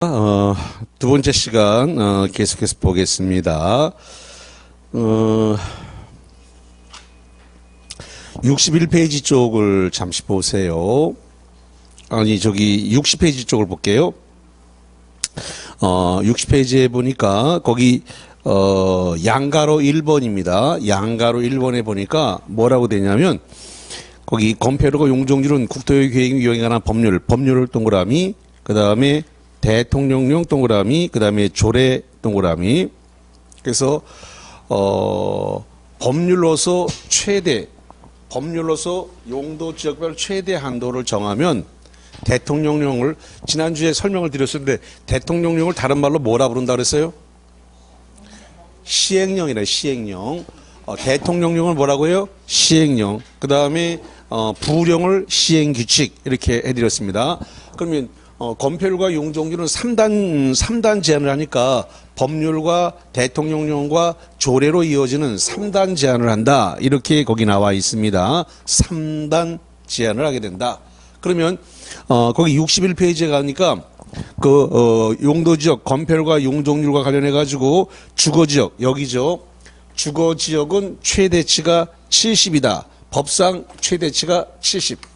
두 번째 시간 계속해서 보겠습니다. 61페이지 쪽을 잠시 보세요. 아니 저기 60페이지 쪽을 볼게요. 60페이지에 보니까 거기 양가로 1번입니다. 양가로 1번에 보니까 뭐라고 되냐면 거기 건폐율과 용적률은 국토의 계획 유형에 관한 법률을 동그라미, 그 다음에 대통령령 동그라미, 그 다음에 조례 동그라미. 그래서 법률로서 용도 지역별 최대 한도를 정하면 대통령령을 지난주에 설명을 드렸었는데 대통령령을 다른 말로 뭐라 부른다 그랬어요? 시행령이래. 시행령. 대통령령을 뭐라고 해요? 시행령. 그 다음에 부령을 시행규칙 이렇게 해드렸습니다. 그러면 건폐율과 용적률은 3단 제한을 하니까 법률과 대통령령과 조례로 이어지는 3단 제한을 한다. 이렇게 거기 나와 있습니다. 3단 제한을 하게 된다. 그러면 거기 61페이지에 가니까 용도지역 건폐율과 용적률과 관련해 가지고 주거지역 여기죠. 주거지역은 최대치가 70이다. 법상 최대치가 70.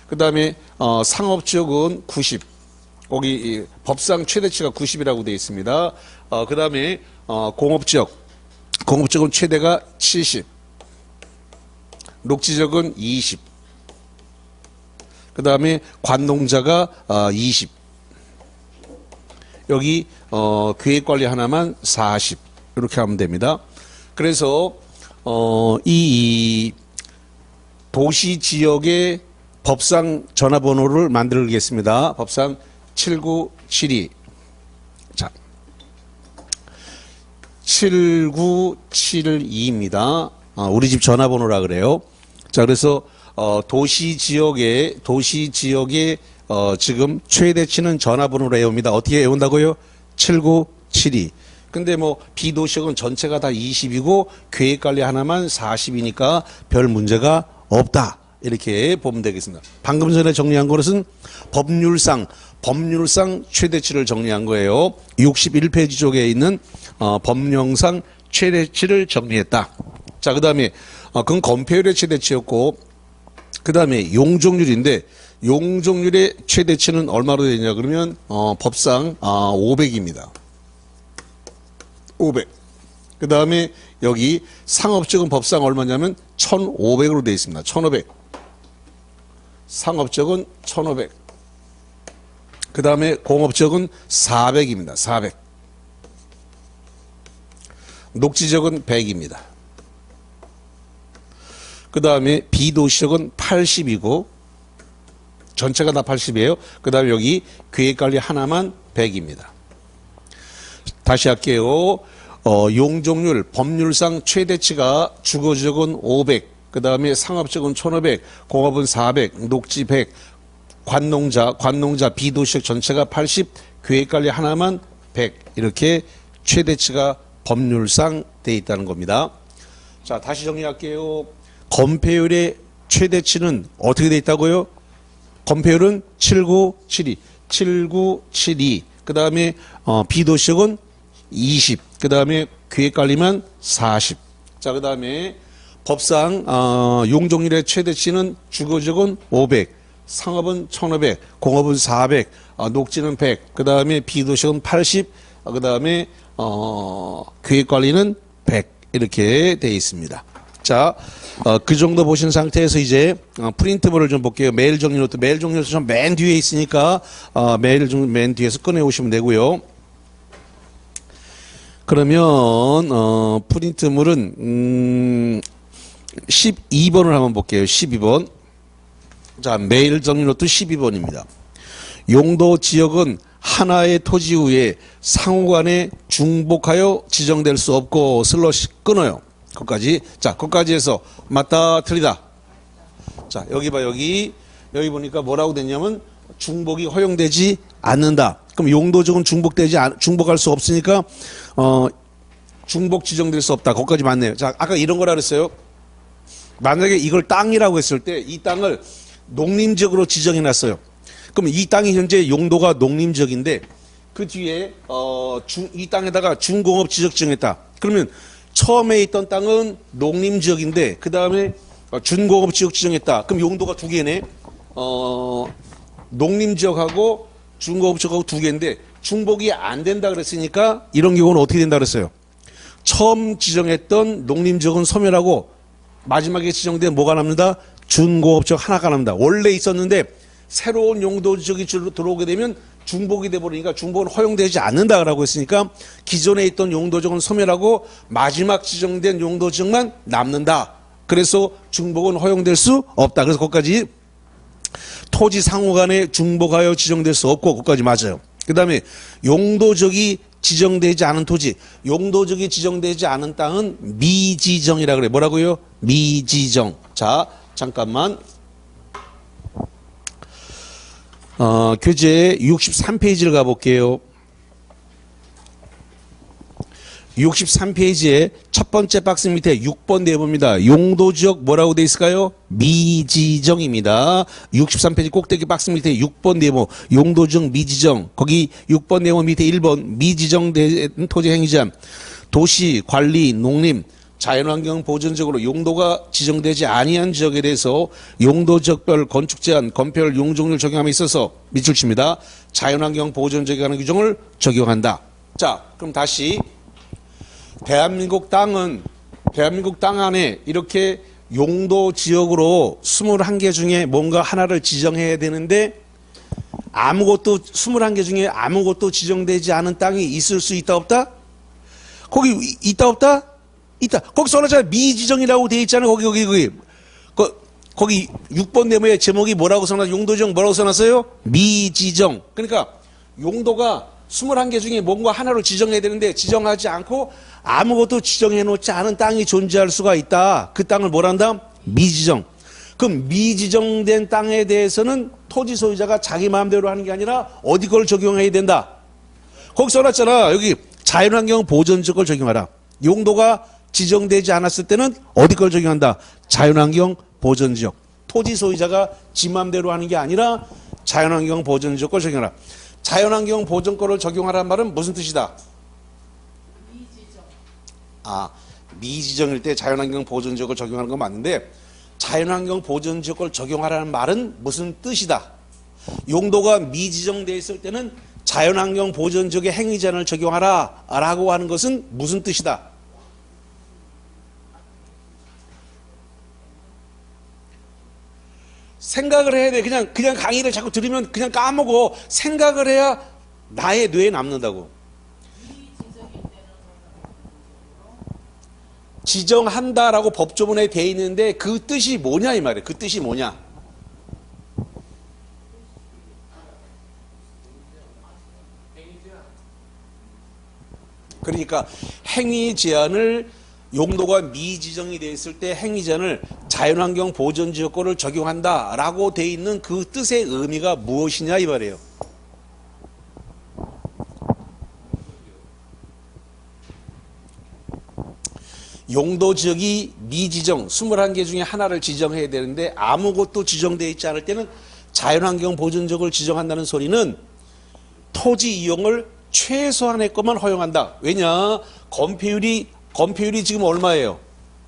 그 다음에 상업지역은 90. 거기 법상 최대치가 90이라고 되어 있습니다. 그 다음에 공업지역은 최대가 70. 녹지지역은 20. 그 다음에 관농자가 20. 여기 계획관리 하나만 40. 이렇게 하면 됩니다. 그래서 이 도시지역의 법상 전화번호를 만들겠습니다. 법상 7972. 자, 7972입니다. 우리 집 전화번호라 그래요. 자, 그래서 도시지역의 지금 최대치는 전화번호로 외웁니다. 어떻게 외운다고요? 7972. 근데 비도시역은 전체가 다 20이고 계획관리 하나만 40이니까 별 문제가 없다. 이렇게 보면 되겠습니다. 방금 전에 정리한 것은 법률상 최대치를 정리한 거예요. 61페이지 쪽에 있는 법령상 최대치를 정리했다. 자, 그 다음에 그건 건폐율의 최대치였고, 그 다음에 용적률인데 용적률의 최대치는 얼마로 되냐 그러면 법상 500입니다. 500. 그 다음에 여기 상업지역은 법상 얼마냐면 1500으로 되어 있습니다. 1500. 상업지역은 1500. 그 다음에 공업지역은 400입니다. 400. 녹지지역은 100입니다. 그 다음에 비도시역은 80이고 전체가 다 80이에요. 그 다음에 여기 계획관리 하나만 100입니다. 다시 할게요. 용적률 법률상 최대치가 주거지역은 500, 그 다음에 상업지역은 1500, 공업은 400, 녹지 100, 관농자 비도시역 전체가 80, 계획관리 하나만 100 이렇게 최대치가 법률상 돼 있다는 겁니다. 자, 다시 정리할게요. 건폐율의 최대치는 어떻게 돼 있다고요? 건폐율은 7972. 그 다음에 비도시역은 20. 그 다음에 계획관리만 40. 자, 그 다음에 법상 용적률의 최대치는 주거지역은 500, 상업은 1500, 공업은 400, 녹지는 100. 그 다음에 비도시역은 80. 그 다음에 계획관리는 100 이렇게 되어 있습니다. 자, 그 정도 보신 상태에서 이제 프린트물을 좀 볼게요. 메일 정리노트 좀 맨 뒤에 있으니까 메일 좀 맨 뒤에서 꺼내 오시면 되고요. 그러면 프린트물은 12번을 한번 볼게요. 12번. 자, 메일 정리노트 12번입니다. 용도 지역은 하나의 토지 후에 상호간에 중복하여 지정될 수 없고 슬러시 끊어요. 거기까지. 자, 거기까지 해서 맞다 틀리다. 자, 여기 봐. 여기 보니까 뭐라고 됐냐면 중복이 허용되지 않는다. 그럼 용도적은 중복할 수 없으니까 중복 지정될 수 없다. 거기까지 맞네요. 자, 아까 이런 거라 그랬어요. 만약에 이걸 땅이라고 했을 때 이 땅을 농림지역으로 지정해 놨어요. 그럼 이 땅이 현재 용도가 농림지역인데 그 뒤에 이 땅에다가 준공업 지적 지정했다. 그러면 처음에 있던 땅은 농림지역인데 그 다음에 준공업 지역 지정했다. 그럼 용도가 두 개네. 농림지역하고 준공업 지역하고 두 개인데 중복이 안 된다 그랬으니까 이런 경우는 어떻게 된다 그랬어요? 처음 지정했던 농림지역은 소멸하고 마지막에 지정된 뭐가 납니다? 준공업지역 하나가 납니다. 원래 있었는데 새로운 용도 지역이 들어오게 되면 중복이 돼버리니까 중복은 허용되지 않는다라고 했으니까 기존에 있던 용도 지역은 소멸하고 마지막 지정된 용도 지역만 남는다. 그래서 중복은 허용될 수 없다. 그래서 거기까지 토지 상호 간에 중복하여 지정될 수 없고 거기까지 맞아요. 그 다음에 용도적이 지정되지 않은 토지, 용도적이 지정되지 않은 땅은 미지정이라 그래. 뭐라고요? 미지정. 자, 잠깐만. 교재 63페이지를 가볼게요. 63페이지에 첫 번째 박스 밑에 6번 내봅니다. 용도지역 뭐라고 돼 있을까요? 미지정입니다. 63페이지 꼭대기 박스 밑에 6번 내모 용도지역 미지정. 거기 6번 내모 밑에 1번 미지정된 토지 행위자 도시, 관리, 농림, 자연환경 보전적으로 용도가 지정되지 아니한 지역에 대해서 용도지역별 건축 제한, 건폐율, 용적률 적용함에 있어서 밑줄 칩니다. 자연환경 보전적에 관한 규정을 적용한다. 자, 그럼 다시 대한민국 땅 안에 이렇게 용도 지역으로 21개 중에 뭔가 하나를 지정해야 되는데 아무것도 21개 중에 아무것도 지정되지 않은 땅이 있을 수 있다 없다? 거기 있다 없다? 있다. 거기 써놨잖아요. 미지정이라고 돼 있잖아요. 거기 6번 네모의 제목이 뭐라고 써놨어요? 용도지역 뭐라고 써놨어요? 미지정. 그러니까 용도가 21개 중에 뭔가 하나로 지정해야 되는데 지정하지 않고 아무것도 지정해 놓지 않은 땅이 존재할 수가 있다. 그 땅을 뭐란다? 미지정. 그럼 미지정된 땅에 대해서는 토지 소유자가 자기 마음대로 하는 게 아니라 어디 걸 적용해야 된다. 거기 써놨잖아. 여기 자연환경 보전지역을 적용하라. 용도가 지정되지 않았을 때는 어디 걸 적용한다. 자연환경 보전지역. 토지 소유자가 지 마음대로 하는 게 아니라 자연환경 보전지역 걸 적용하라. 자연환경 보전권을 적용하라는 말은 무슨 뜻이다? 미지정일 때 자연환경 보전지역을 적용하는 건 맞는데 자연환경 보전지역을 적용하라는 말은 무슨 뜻이다? 용도가 미지정되어 있을 때는 자연환경 보전지역의 행위제한을 적용하라 라고 하는 것은 무슨 뜻이다? 생각을 해야 돼. 그냥 강의를 자꾸 들으면 그냥 까먹어. 생각을 해야 나의 뇌에 남는다고. 지정한다라고 법조문에 돼 있는데 그 뜻이 뭐냐 이 말이에요. 그 뜻이 뭐냐. 그러니까 행위 제한을 용도가 미지정이 되어 있을 때 행위 제한을 자연환경 보전지역권을 적용한다라고 돼 있는 그 뜻의 의미가 무엇이냐 이 말이에요. 용도지역이 미지정 21개 중에 하나를 지정해야 되는데 아무것도 지정되어 있지 않을 때는 자연환경 보전지역을 지정한다는 소리는 토지 이용을 최소한의 것만 허용한다. 왜냐? 건폐율이 지금 얼마예요?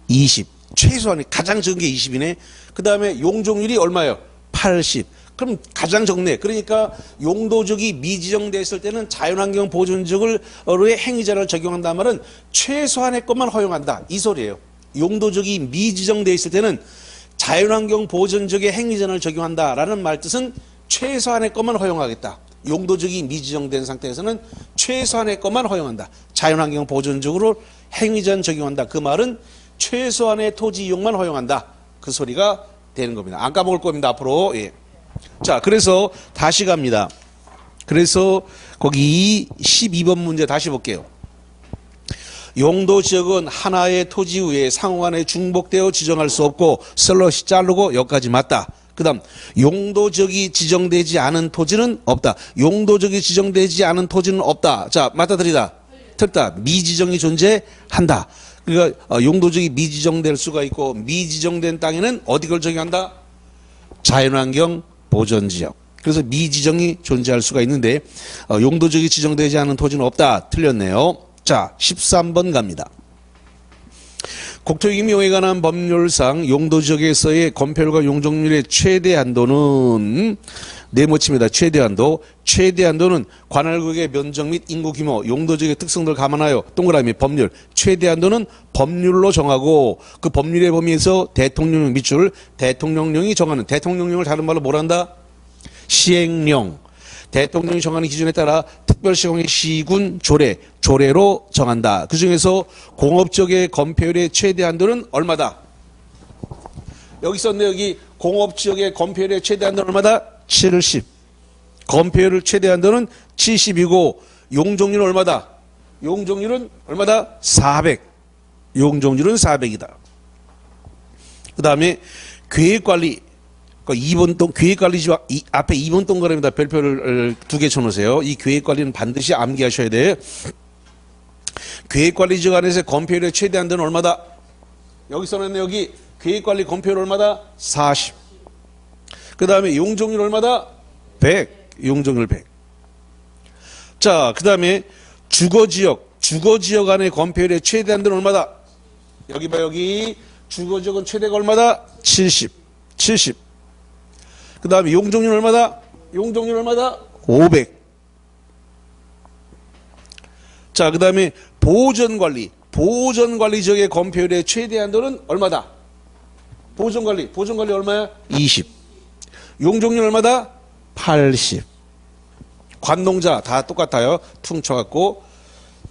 20. 최소한이 가장 적은 게 20이네. 그 다음에 용적률이 얼마예요? 80. 그럼 가장 적네. 그러니까 용도적이 미지정됐을 때는 자연환경 보존적을 행위자를 적용한다는 말은 최소한의 것만 허용한다. 이 소리예요. 용도적이 미지정돼 있을 때는 자연환경 보존적의 행위자를 적용한다라는 말 뜻은 최소한의 것만 허용하겠다. 용도적이 미지정된 상태에서는 최소한의 것만 허용한다. 자연환경 보존적으로 행위자는 적용한다. 그 말은 최소한의 토지 이용만 허용한다. 그 소리가 되는 겁니다. 안 까먹을 겁니다. 앞으로. 예. 자, 그래서 다시 갑니다. 그래서 거기 12번 문제 다시 볼게요. 용도지역은 하나의 토지 위에 상호간에 중복되어 지정할 수 없고 슬롯이 자르고 여기까지 맞다. 그 다음 용도지역이 지정되지 않은 토지는 없다. 용도지역이 지정되지 않은 토지는 없다. 자, 맞다 틀리다. 틀다. 미지정이 존재한다. 그러니까 용도지역이 미지정될 수가 있고 미지정된 땅에는 어디 걸 적용한다? 자연환경 보전지역. 그래서 미지정이 존재할 수가 있는데 용도지역이 지정되지 않은 토지는 없다. 틀렸네요. 자, 13번 갑니다. 국토유기명에 관한 법률상 용도지역에서의 건폐율과 용적률의 최대 한도는 네모칩니다. 최대 한도. 최대 한도는 관할구역의 면적 및 인구 규모, 용도지역의 특성들을 감안하여 동그라미 법률. 최대 한도는 법률로 정하고 그 법률의 범위에서 대통령령 밑줄, 대통령령이 정하는 대통령령을 다른 말로 뭐란다? 시행령. 대통령이 정하는 기준에 따라 특별시공의 시군 조례, 조례로 정한다. 그 중에서 공업지역의 건폐율의 최대 한도는 얼마다? 여기 썼네. 여기 공업지역의 건폐율의 최대 한도는 얼마다? 70. 건폐율 최대 한도는 70이고 용적률은 얼마다? 용적률은 얼마다? 400. 용적률은 400이다. 그 다음에 계획관리. 2번 동 계획관리지와 앞에 2번 동그라미에다 별표를 2개 쳐놓으세요. 이 계획관리는 반드시 암기하셔야 돼. 계획관리지역 안에서 건폐율의 최대 한도는 얼마다? 여기 써놨네. 여기 계획관리 건폐율 얼마다? 40. 그 다음에 용적률 얼마다? 100. 용적률 100. 자, 그 다음에 주거지역 안에 건폐율의 최대 한도는 얼마다? 여기 봐. 여기 주거지역은 최대가 얼마다? 70. 70. 그 다음에 용적률 얼마다? 용적률 얼마다? 500. 자, 그 다음에 보전관리. 보전관리 지역의 건폐율의 최대 한도는 얼마다? 보전관리 얼마야? 20. 용적률 얼마다? 80. 관농자 다 똑같아요. 퉁쳐갖고.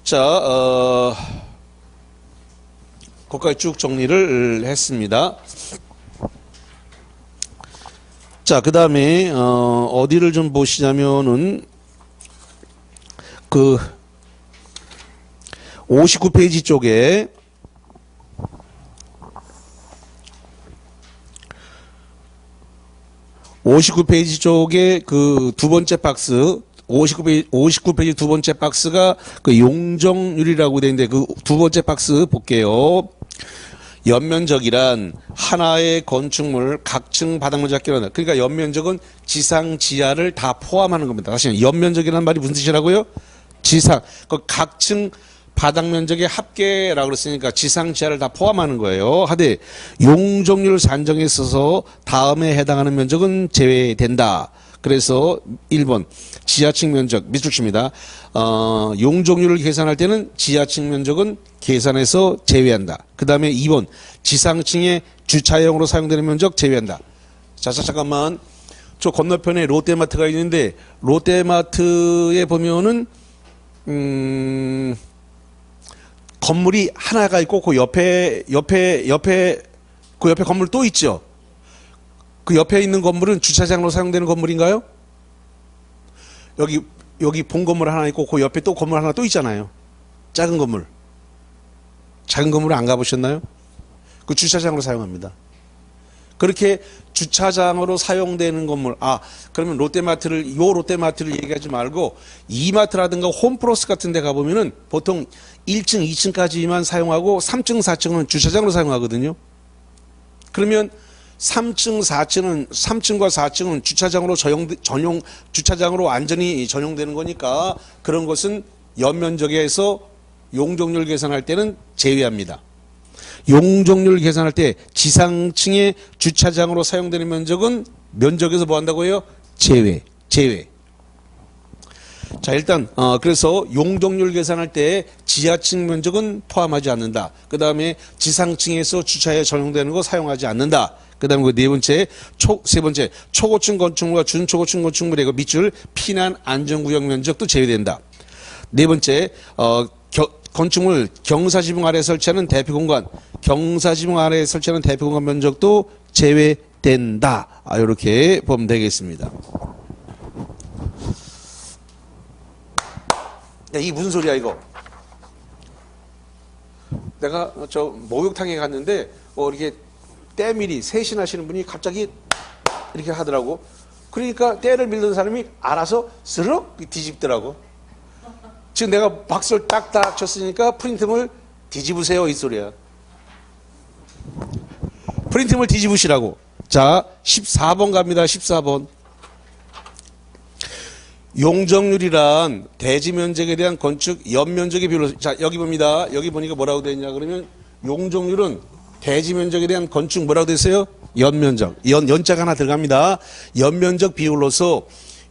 자, 거기까지 쭉 정리를 했습니다. 자, 그 다음에, 어디를 좀 보시냐면은, 59페이지 쪽에, 59페이지 쪽에 그 두 번째 박스, 59페이지 두 번째 박스가 그 용적률이라고 되어 있는데 그 두 번째 박스 볼게요. 연면적이란 하나의 건축물 각층 바닥면적 합계로 그러니까 연면적은 지상 지하를 다 포함하는 겁니다. 다시 연면적이라는 말이 무슨 뜻이라고요? 지상 그 각층 바닥면적의 합계라고 그랬으니까 지상 지하를 다 포함하는 거예요. 하되 용적률 산정에 있어서 다음에 해당하는 면적은 제외된다. 그래서 1번 지하층 면적 밑줄 칩니다. 용적률을 계산할 때는 지하층 면적은 계산해서 제외한다. 그 다음에 2번 지상층의 주차용으로 사용되는 면적 제외한다. 자, 잠깐만. 저 건너편에 롯데마트가 있는데 롯데마트에 보면은 건물이 하나가 있고 그 옆에 그 옆에 건물 또 있죠. 그 옆에 있는 건물은 주차장으로 사용되는 건물인가요? 여기 본 건물 하나 있고 그 옆에 또 건물 하나 또 있잖아요. 작은 건물. 작은 건물 안 가보셨나요? 그 주차장으로 사용합니다. 그렇게 주차장으로 사용되는 건물. 그러면 롯데마트를 얘기하지 말고 이마트라든가 홈플러스 같은 데 가보면은 보통 1층, 2층까지만 사용하고 3층, 4층은 주차장으로 사용하거든요. 그러면 3층과 4층은 주차장으로 주차장으로 완전히 전용되는 거니까 그런 것은 연면적에서 용적률 계산할 때는 제외합니다. 용적률 계산할 때 지상층의 주차장으로 사용되는 면적은 면적에서 뭐 한다고요? 제외. 자, 일단 그래서 용적률 계산할 때 지하층 면적은 포함하지 않는다. 그 다음에 지상층에서 주차에 전용되는 거 사용하지 않는다. 그 다음에 세 번째 초고층 건축물과 준초고층 건축물의 그 밑줄 피난 안전구역 면적도 제외된다. 네 번째 건축물 경사지붕 아래 설치하는 대피공간 면적도 제외된다. 이렇게 보면 되겠습니다. 야, 이게 무슨 소리야 이거? 내가 저 목욕탕에 갔는데 이렇게 때밀이 세신하시는 분이 갑자기 이렇게 하더라고. 그러니까 때를 밀던 사람이 알아서 스르륵 뒤집더라고. 지금 내가 박수를 딱딱 쳤으니까 프린트물 뒤집으세요 이 소리야. 프린트물 뒤집으시라고. 자, 14번 갑니다. 14번. 용적률이란 대지 면적에 대한 건축 연면적의 비율로, 자, 여기 봅니다. 여기 보니까 뭐라고 되어 있냐 그러면 용적률은 대지 면적에 대한 건축 뭐라고 되어 있어요? 연면적. 연자가 하나 들어갑니다. 연면적 비율로서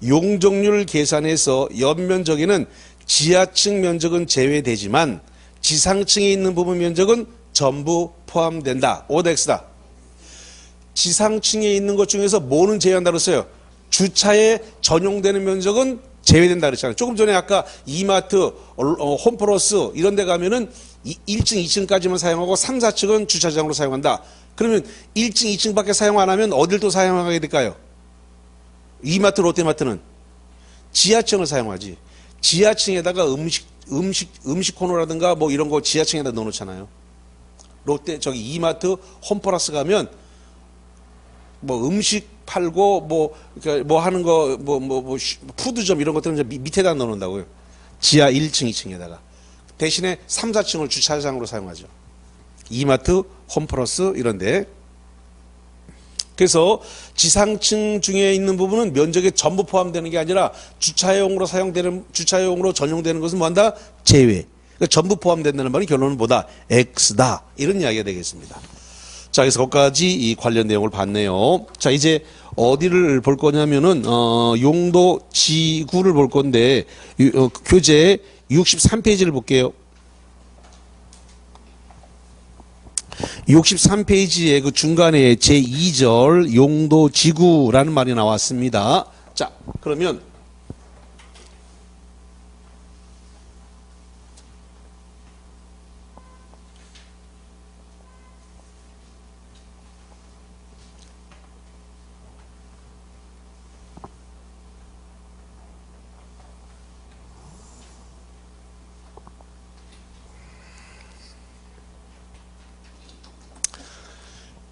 용적률 계산해서 연면적에는 지하층 면적은 제외되지만 지상층에 있는 부분 면적은 전부 포함된다. OX다. 지상층에 있는 것 중에서 뭐는 제외한다 그랬어요? 주차에 전용되는 면적은 제외된다 그랬잖아요. 조금 전에 아까 이마트, 홈플러스 이런 데 가면은 1층, 2층까지만 사용하고 3, 4층은 주차장으로 사용한다. 그러면 1층, 2층밖에 사용 안 하면 어딜 또 사용하게 될까요? 이마트, 롯데마트는 지하층을 사용하지. 지하층에다가 음식 코너라든가 뭐 이런 거 지하층에다 넣어놓잖아요. 롯데, 이마트, 홈플러스 가면 뭐 음식 팔고 뭐 하는 거 푸드점 이런 것들은 이제 밑에다 넣어놓는다고요. 지하 1층, 2층에다가. 대신에 3, 4층을 주차장으로 사용하죠. 이마트, 홈플러스 이런데. 그래서 지상층 중에 있는 부분은 면적에 전부 포함되는 게 아니라 주차용으로 전용되는 것은 뭐한다? 제외. 그러니까 전부 포함된다는 말이 결론은 뭐다? X다. 이런 이야기가 되겠습니다. 자, 그래서 거기까지 이 관련 내용을 봤네요. 자, 이제 어디를 볼 거냐면은, 용도 지구를 볼 건데, 교재 63페이지를 볼게요. 63페이지에 그 중간에 제2절 용도 지구라는 말이 나왔습니다. 자, 그러면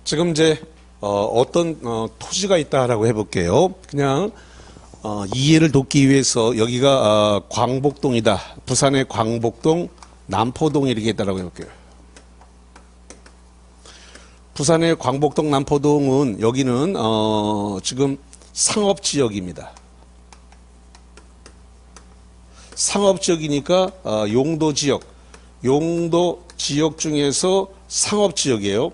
지금 이제 어떤 토지가 있다라고 해볼게요. 그냥 이해를 돕기 위해서 여기가 광복동이다. 부산의 광복동, 남포동 이렇게 있다라고 해볼게요. 부산의 광복동, 남포동은 여기는 지금 상업지역입니다. 상업지역이니까 용도지역 중에서 상업지역이에요.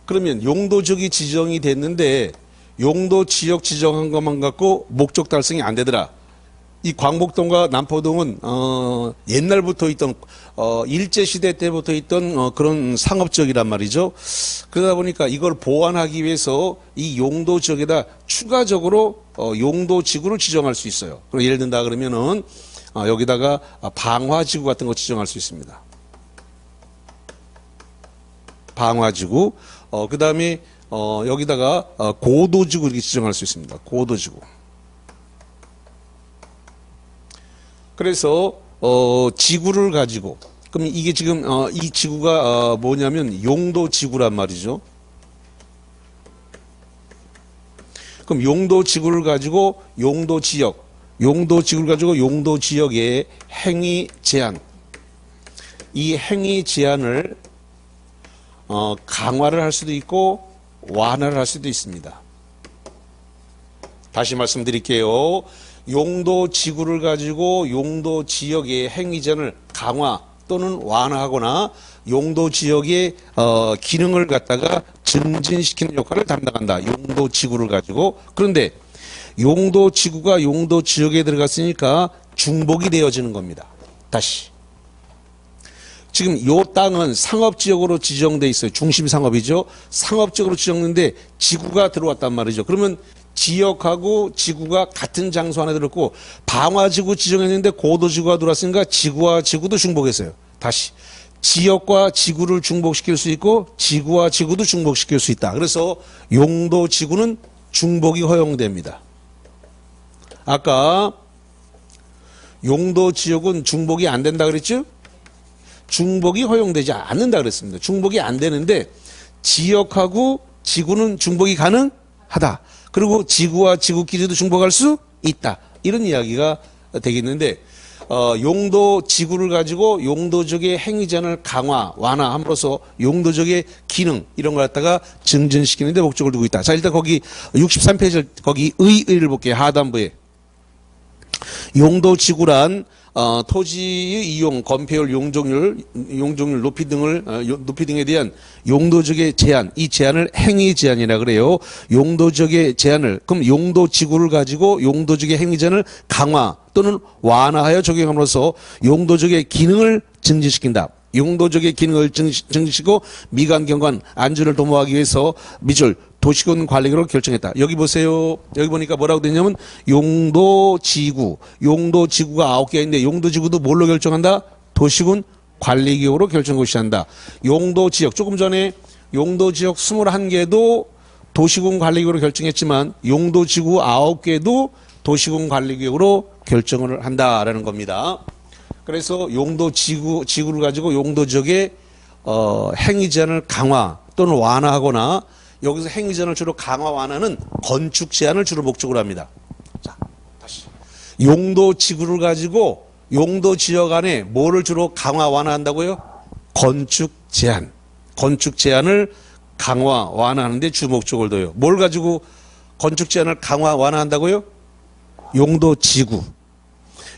그러면 용도지역이 지정이 됐는데 용도지역 지정한 것만 갖고 목적 달성이 안 되더라. 이 광복동과 남포동은 옛날부터 있던 일제시대 때부터 있던 그런 상업지역이란 말이죠. 그러다 보니까 이걸 보완하기 위해서 이 용도지역에다 추가적으로 용도지구를 지정할 수 있어요. 그럼 예를 든다 그러면은 여기다가 방화지구 같은 거 지정할 수 있습니다. 방화지구. 그 다음에 여기다가 고도지구 이렇게 지정할 수 있습니다. 고도지구. 그래서 지구를 가지고 그럼 이게 지금 이 지구가 뭐냐면 용도지구란 말이죠. 그럼 용도지구를 가지고 용도지구를 가지고 용도지역의 행위 제한, 이 행위 제한을 강화를 할 수도 있고 완화를 할 수도 있습니다. 다시 말씀드릴게요. 용도 지구를 가지고 용도 지역의 행위 제한을 강화 또는 완화하거나 용도 지역의 기능을 갖다가 증진시키는 역할을 담당한다. 용도 지구를 가지고. 그런데 용도 지구가 용도 지역에 들어갔으니까 중복이 되어지는 겁니다. 다시. 지금 이 땅은 상업지역으로 지정돼 있어요. 중심 상업이죠. 상업지역으로 지정됐는데 지구가 들어왔단 말이죠. 그러면 지역하고 지구가 같은 장소 안에 들었고 방화지구 지정했는데 고도지구가 들어왔으니까 지구와 지구도 중복했어요. 다시. 지역과 지구를 중복시킬 수 있고 지구와 지구도 중복시킬 수 있다. 그래서 용도지구는 중복이 허용됩니다. 아까 용도지역은 중복이 안 된다 그랬죠? 중복이 허용되지 않는다 그랬습니다. 중복이 안 되는데 지역하고 지구는 중복이 가능하다. 그리고 지구와 지구끼리도 중복할 수 있다. 이런 이야기가 되겠는데 용도 지구를 가지고 용도적의 행위 제한을 강화, 완화함으로써 용도적의 기능 이런 걸 갖다가 증진시키는 데 목적을 두고 있다. 자, 일단 거기 63페이지 거기 의를 볼게요. 하단부에. 용도지구란 토지의 이용, 건폐율, 용적률 높이 등에 대한 용도적의 제한, 이 제한을 행위 제한이라 그래요. 용도적의 제한을, 그럼 용도지구를 가지고 용도적의 행위 제한을 강화 또는 완화하여 적용함으로써 용도적의 기능을 증진시킨다. 용도적의 기능을 증진시키고 미관 경관 안전을 도모하기 위해서 밑줄 도시군 관리계로 결정했다. 여기 보세요. 여기 보니까 뭐라고 되냐면 용도지구가 9개가 있는데 용도지구도 뭘로 결정한다? 도시군 관리기구로 결정을 한다. 용도지역, 조금 전에 용도지역 21개도 도시군 관리기구로 결정했지만 용도지구 9개도 도시군 관리기구로 결정을 한다라는 겁니다. 그래서 지구를 가지고 용도지역의 행위 제한을 강화 또는 완화하거나, 여기서 행위 제한을 주로 강화 완화는 건축 제한을 주로 목적으로 합니다. 자, 다시. 용도지구를 가지고 용도지역 안에 뭐를 주로 강화 완화한다고요? 건축 제한을 강화 완화하는 데 주 목적을 둬요. 뭘 가지고 건축 제한을 강화 완화한다고요?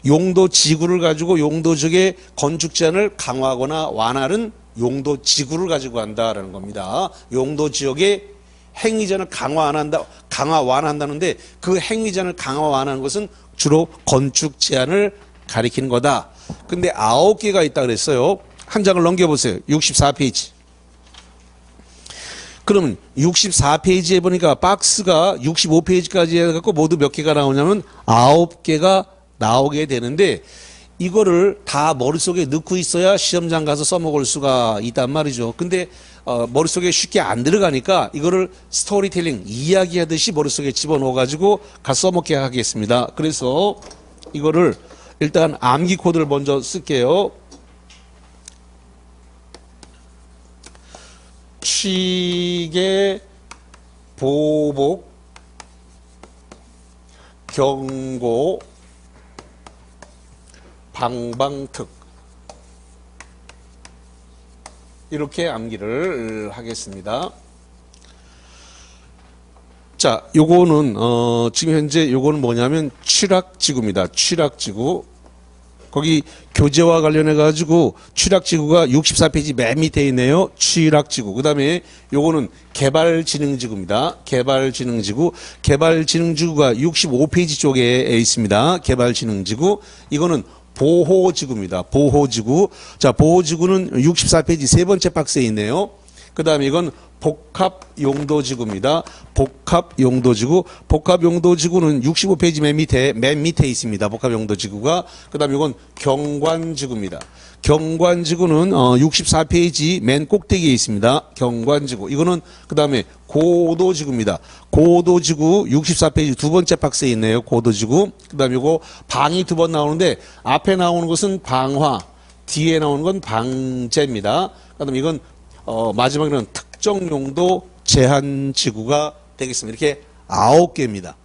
용도지구를 가지고 용도지역의 건축 제한을 강화하거나 완화는 용도지구를 가지고 한다라는 겁니다. 용도지역의 행위 제한을 강화 완화한다는데 그 행위 제한을 강화 완화하는 것은 주로 건축 제한을 가리키는 거다. 근데 9개가 있다 그랬어요. 한 장을 넘겨보세요. 64페이지. 그러면 64페이지에 보니까 박스가 65페이지까지 해갖고 모두 몇 개가 나오냐면 9개가 나오게 되는데, 이거를 다 머릿속에 넣고 있어야 시험장 가서 써먹을 수가 있단 말이죠. 근데 머릿속에 쉽게 안 들어가니까 이거를 스토리텔링, 이야기하듯이 머릿속에 집어넣어가지고 가서 써먹게 하겠습니다. 그래서 이거를 일단 암기 코드를 먼저 쓸게요. 취계, 보복, 경고, 방방특, 이렇게 암기를 하겠습니다. 자, 요거는 지금 현재 요거는 뭐냐면 취락지구입니다. 취락지구. 거기 교재와 관련해 가지고 취락지구가 64페이지 맨 밑에 있네요. 취락지구. 그다음에 요거는 개발진흥지구입니다. 개발진흥지구가 65페이지 쪽에 있습니다. 개발진흥지구. 이거는 보호지구입니다. 보호지구. 자, 보호지구는 64페이지 세 번째 박스에 있네요. 그 다음에 이건 복합용도지구입니다. 복합용도지구. 복합용도지구는 65페이지 맨 밑에 있습니다. 복합용도지구가. 그 다음에 이건 경관지구입니다. 경관지구는 64페이지 맨 꼭대기에 있습니다. 경관지구. 이거는 그 다음에 고도지구입니다. 고도지구 64페이지 두 번째 박스에 있네요. 고도지구. 그 다음에 이거 방이 두 번 나오는데 앞에 나오는 것은 방화, 뒤에 나오는 건 방제입니다. 그 다음에 이건 마지막에는 특정용도 제한지구가 되겠습니다. 이렇게 9개입니다.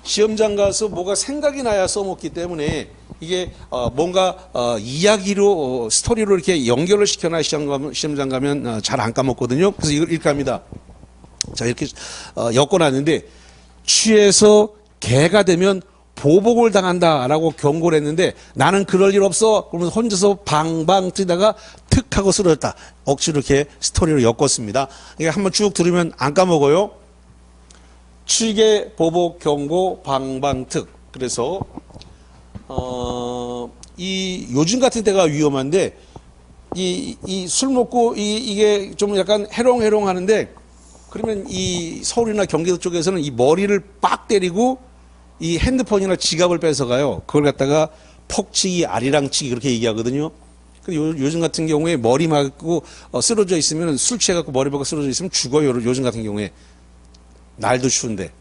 시험장 가서 뭐가 생각이 나야 써먹기 때문에 이게 뭔가 이야기로 스토리로 이렇게 연결을 시켜놔야 시험장 가면 잘 안 까먹거든요. 그래서 이렇게 합니다. 자, 이렇게 엮어놨는데, 취해서 개가 되면 보복을 당한다라고 경고를 했는데 나는 그럴 일 없어. 그러면 혼자서 방방 뛰다가 툭 하고 쓰러졌다. 억지로 이렇게 스토리로 엮었습니다. 이게 한번 쭉 들으면 안 까먹어요. 취계, 보복, 경고, 방방특. 그래서 이 요즘 같은 때가 위험한데, 이 술 먹고 이게 좀 약간 해롱해롱 하는데, 그러면 이 서울이나 경기도 쪽에서는 이 머리를 빡 때리고 이 핸드폰이나 지갑을 뺏어가요. 그걸 갖다가 폭치기, 아리랑치기 그렇게 얘기하거든요. 근데 요즘 같은 경우에 머리 맞고 쓰러져 있으면, 술 취해갖고 머리 박고 쓰러져 있으면 죽어요. 요즘 같은 경우에. 날도 추운데.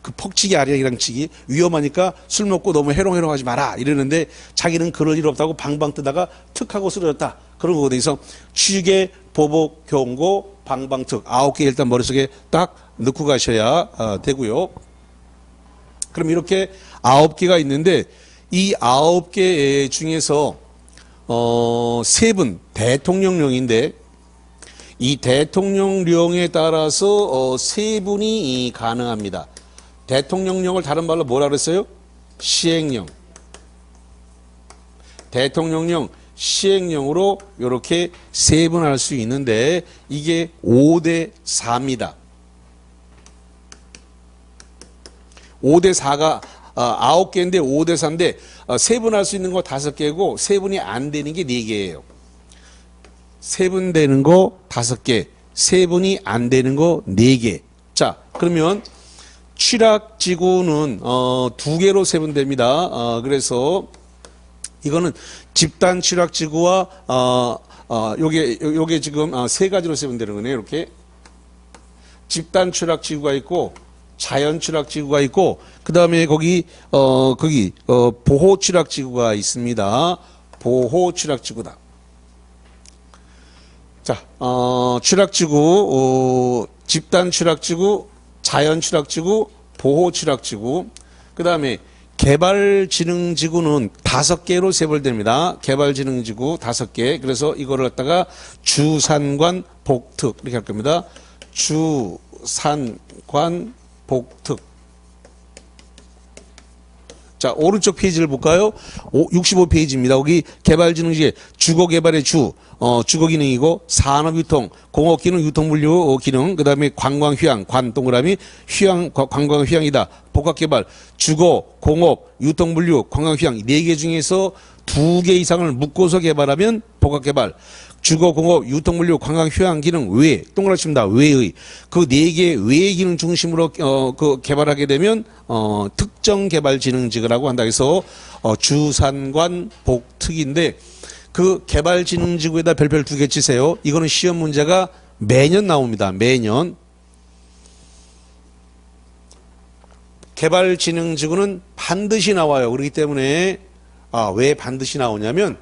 그 폭치기, 아리랑치기 위험하니까 술 먹고 너무 해롱해롱 하지 마라 이러는데, 자기는 그럴 일 없다고 방방 뜨다가 툭 하고 쓰러졌다. 그런 거거든요. 그래서 취계, 보복, 경고, 방방특 9개 일단 머릿속에 딱 넣고 가셔야 되고요. 그럼 이렇게 9개가 있는데, 이 9개 중에서 세 분 대통령령인데, 이 대통령령에 따라서 세 분이 가능합니다. 대통령령을 다른 말로 뭐라 그랬어요? 시행령. 대통령령, 시행령으로 이렇게 세분할 수 있는데 이게 5대 4입니다. 5대 4가 9개인데 5대 4인데 세분할 수 있는 거 5개고 세분이 안 되는 게 4개예요. 세분되는 거 5개, 세분이 안 되는 거 4개. 자, 그러면 취락지구는 2개로 세분됩니다. 그래서 이거는 집단 취락지구와 요게 지금 3가지로 세분되는 거네요. 이렇게 집단 취락지구가 있고 자연 취락지구가 있고 그다음에 거기 보호 취락지구가 있습니다. 보호 취락지구다. 자, 취락지구, 집단 취락지구, 자연 취락지구, 보호 취락지구. 그다음에 개발지능지구는 5개로 세분됩니다. 개발지능지구 5개. 그래서 이거를 갖다가 주산관 복특 이렇게 할 겁니다. 주산관 복특. 자, 오른쪽 페이지를 볼까요? 65페이지입니다. 여기 개발지능지에 주거개발의 주거기능이고 산업유통, 공업기능, 유통물류 기능, 그 다음에 관광휴양, 동그라미, 관광휴양이다. 복합개발, 주거, 공업, 유통물류, 관광휴양 4개 중에서 2개 이상을 묶어서 개발하면 복합개발. 주거, 공업, 유통물류, 관광, 휴양 기능 외, 동그라미 칩니다. 외의. 그 4개 외의 기능 중심으로, 개발하게 되면, 특정 개발 지능지구라고 한다. 그래서, 주산관 복특인데, 그 개발 지능지구에다 별별 2개 치세요. 이거는 시험 문제가 매년 나옵니다. 매년. 개발 지능지구는 반드시 나와요. 그렇기 때문에, 왜 반드시 나오냐면,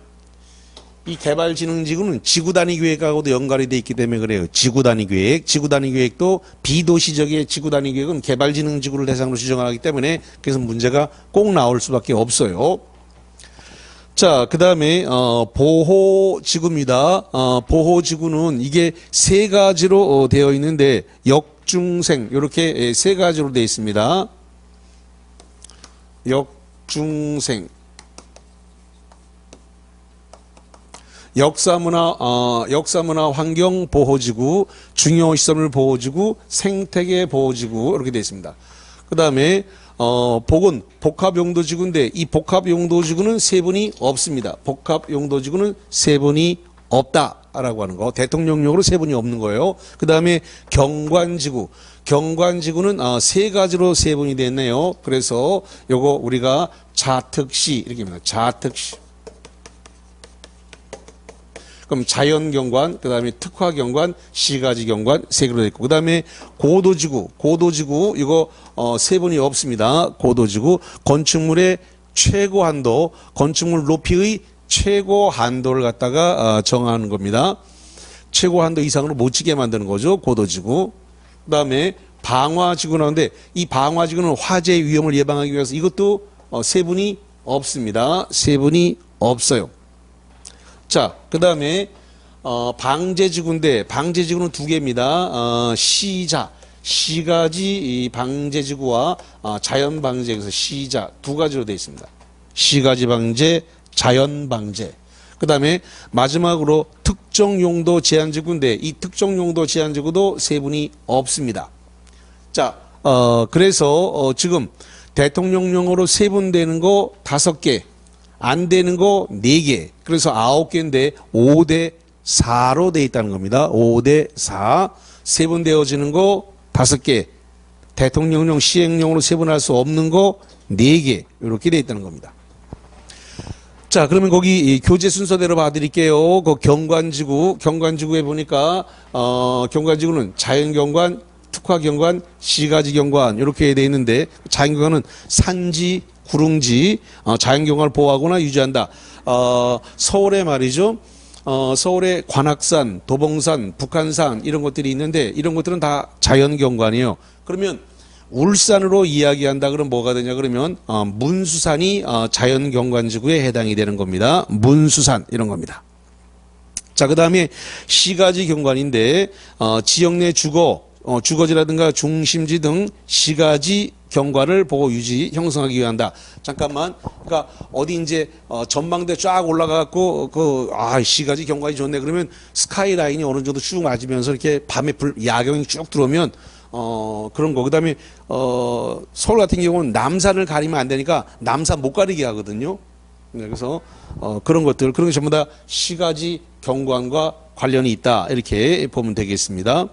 이 개발지능지구는 지구단위계획하고도 연관이 돼 있기 때문에 그래요. 지구단위계획. 지구단위계획도 비도시적의 지구단위계획은 개발지능지구를 대상으로 지정하기 때문에 그래서 문제가 꼭 나올 수밖에 없어요. 자, 그 다음에 보호지구입니다. 보호지구는 이게 3가지로 되어 있는데 역중생 이렇게 3가지로 되어 있습니다. 역중생. 역사문화 환경 보호지구, 중요시설물 보호지구, 생태계 보호지구 이렇게 되어 있습니다. 그 다음에 복은 복합용도지구인데 이 복합용도지구는 세분이 없습니다. 복합용도지구는 세분이 없다라고 하는 거. 대통령령으로 세분이 없는 거예요. 그 다음에 경관지구. 경관지구는 3가지로 세분이 됐네요. 그래서 요거 우리가 자특시 이렇게 합니다. 자특시. 그럼 자연경관, 그 다음에 특화경관, 시가지경관 3개로 되어 있고 그 다음에 고도지구 이거 세분이 없습니다. 고도지구 건축물의 최고 한도, 건축물 높이의 최고 한도를 갖다가 정하는 겁니다. 최고 한도 이상으로 못 지게 만드는 거죠. 고도지구. 그 다음에 방화지구 나오는데 이 방화지구는 화재 위험을 예방하기 위해서 이것도 세분이 없습니다. 세분이 없어요. 자, 그 다음에 방제지구인데 방제지구는 2개입니다. 시가지 방제지구와 자연방제에서 시자 2가지로 되어 있습니다. 시가지 방제, 자연방제. 그 다음에 마지막으로 특정용도 제한지구인데 이 특정용도 제한지구도 세분이 없습니다. 자, 그래서 지금 대통령령으로 세분되는 거 5개, 안 되는 거 4개. 그래서 9개인데 5대 4로 돼 있다는 겁니다. 5대 4. 세분되어지는 거 5개. 대통령령 시행령으로 세분할 수 없는 거 4개. 이렇게 돼 있다는 겁니다. 자, 그러면 거기 교재 순서대로 봐드릴게요. 그 경관지구에 보니까 경관지구는 자연경관, 특화경관, 시가지경관 이렇게 돼 있는데 자연경관은 산지, 구릉지, 자연경관을 보호하거나 유지한다. 서울에 말이죠. 서울에 관악산, 도봉산, 북한산 이런 것들이 있는데 이런 것들은 다 자연경관이에요. 그러면 울산으로 이야기한다 그러면 뭐가 되냐 그러면 문수산이 자연경관지구에 해당이 되는 겁니다. 문수산 이런 겁니다. 자, 그 다음에 시가지 경관인데 지역 내 주거지라든가 중심지 등 시가지 경관을 보호 유지 형성하기 위한다. 잠깐만. 그러니까 어디 이제 전망대 쫙 올라가갖고 시가지 경관이 좋네. 그러면 스카이라인이 어느 정도 쭉 맞으면서 이렇게 밤에 야경이 쭉 들어오면 그런 거. 그다음에 서울 같은 경우는 남산을 가리면 안 되니까 남산 못 가리게 하거든요. 그래서 그런 것들, 그런 게 전부 다 시가지 경관과 관련이 있다, 이렇게 보면 되겠습니다.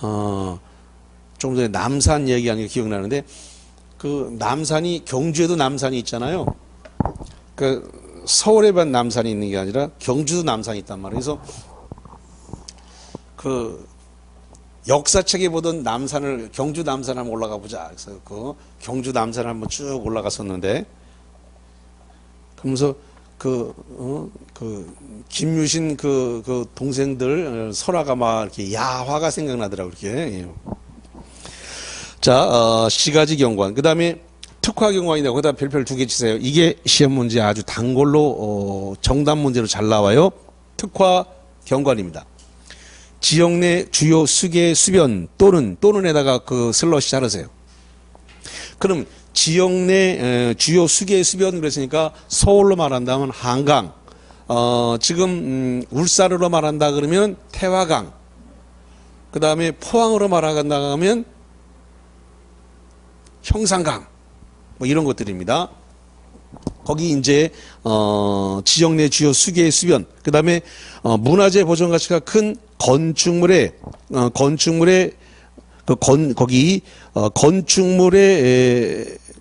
좀 전에 남산 얘기하는 게 기억나는데, 그 남산이, 경주에도 남산이 있잖아요. 그 서울에만 남산이 있는 게 아니라 경주도 남산이 있단 말이에요. 그래서 그 역사책에 보던 남산을, 경주 남산 한번 올라가 보자. 그래서 그 경주 남산을 한번 쭉 올라갔었는데, 그러면서 김유신 그 동생들 설화가 막 이렇게 야화가 생각나더라고, 이렇게. 자, 시가지 경관. 그 다음에 특화 경관이다. 거기다 별표를 2개 치세요. 이게 시험 문제 아주 단골로 정답 문제로 잘 나와요. 특화 경관입니다. 지역 내 주요 수계 수변 또는에다가 그 슬러시 자르세요. 그럼 지역 내 주요 수계 수변 그랬으니까 서울로 말한다면 한강, 지금 울산으로 말한다 그러면 태화강, 그 다음에 포항으로 말한다 하면 형산강, 뭐 이런 것들입니다. 거기 이제 지역 내 주요 수계 수변, 그 다음에 문화재 보존 가치가 큰 건축물의 건축물의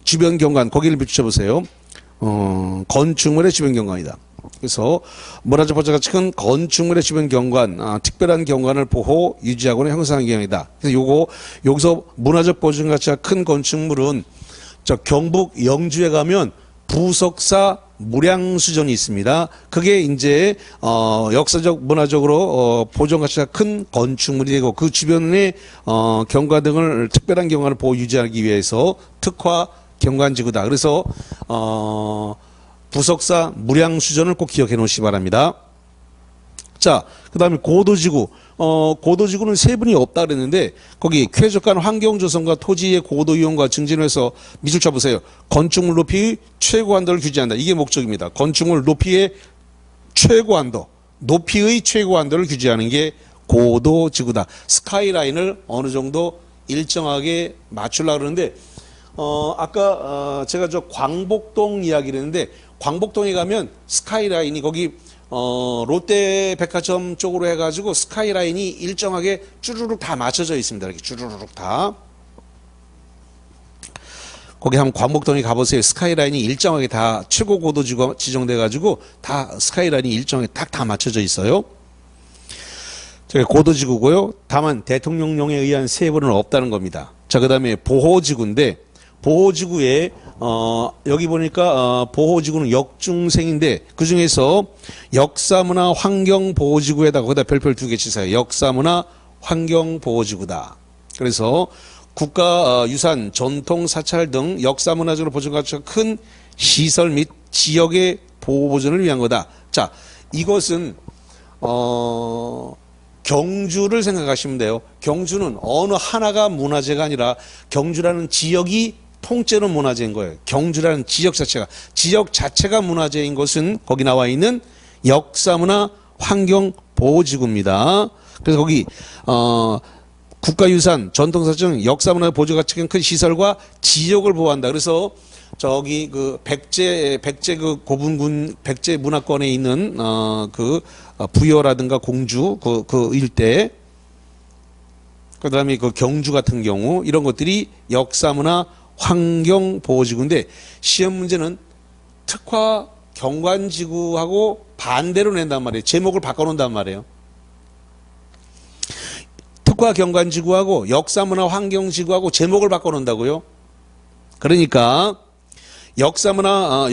주변 경관, 거기를 비춰보세요. 건축물의 주변 경관이다. 그래서 문화재 보존 가치 큰 건축물의 주변 경관, 특별한 경관을 보호 유지하거나 형성하는 경향이다. 그래서 여기서 문화적 보존 가치가 큰 건축물은 저 경북 영주에 가면 부석사 무량수전이 있습니다. 그게 이제 역사적 문화적으로 보존 가치가 큰 건축물이 되고, 그 주변에 경관 등을, 특별한 경관을 보호 유지하기 위해서 특화 경관지구다. 그래서 부석사 무량수전을 꼭 기억해 놓으시기 바랍니다. 자, 그 다음에 고도지구. 고도지구는 세분이 없다 그랬는데, 거기 쾌적한 환경조성과 토지의 고도 이용과 증진해서 밑줄 쳐보세요. 건축물 높이의 최고 한도를 규제한다. 이게 목적입니다. 건축물 높이의 최고 한도, 높이의 최고 한도를 규제하는 게 고도지구다. 스카이라인을 어느 정도 일정하게 맞추려고 그러는데, 아까 제가 저 광복동 이야기를 했는데, 광복동에 가면 스카이라인이 거기 롯데백화점 쪽으로 해가지고 스카이라인이 일정하게 쭈루룩 다 맞춰져 있습니다. 이렇게 쭈루룩 다. 거기 한번 광복동에 가보세요. 스카이라인이 일정하게 다 최고 고도 지정돼가지고 다 스카이라인이 일정하게 딱 다 맞춰져 있어요. 저게 고도지구고요. 다만 대통령령에 의한 세부는 없다는 겁니다. 자, 그 다음에 보호지구인데, 보호지구에 여기 보니까 보호지구는 역중생인데, 그 중에서 역사문화 환경보호지구에다가 거기다 별표를 2개 치세요. 역사문화 환경보호지구다. 그래서 국가유산, 전통사찰 등 역사문화적으로 보존가치가 큰 시설 및 지역의 보호보존을 위한 거다. 자, 이것은 경주를 생각하시면 돼요. 경주는 어느 하나가 문화재가 아니라 경주라는 지역이 통째로 문화재인 거예요. 경주라는 지역 자체가 문화재인 것은 거기 나와 있는 역사문화 환경보호지구입니다. 그래서 거기 국가유산, 전통사정, 역사문화 보존가치가 큰 시설과 지역을 보호한다. 그래서 저기 그 백제 그 고분군 백제 문화권에 있는 그 부여라든가 공주 그 일대, 그다음에 그 경주 같은 경우 이런 것들이 역사문화 환경보호지구인데, 시험 문제는 특화 경관지구하고 반대로 낸단 말이에요. 제목을 바꿔놓는단 말이에요. 특화 경관지구하고 역사문화 환경지구하고 제목을 바꿔놓는다고요. 그러니까 역사문화,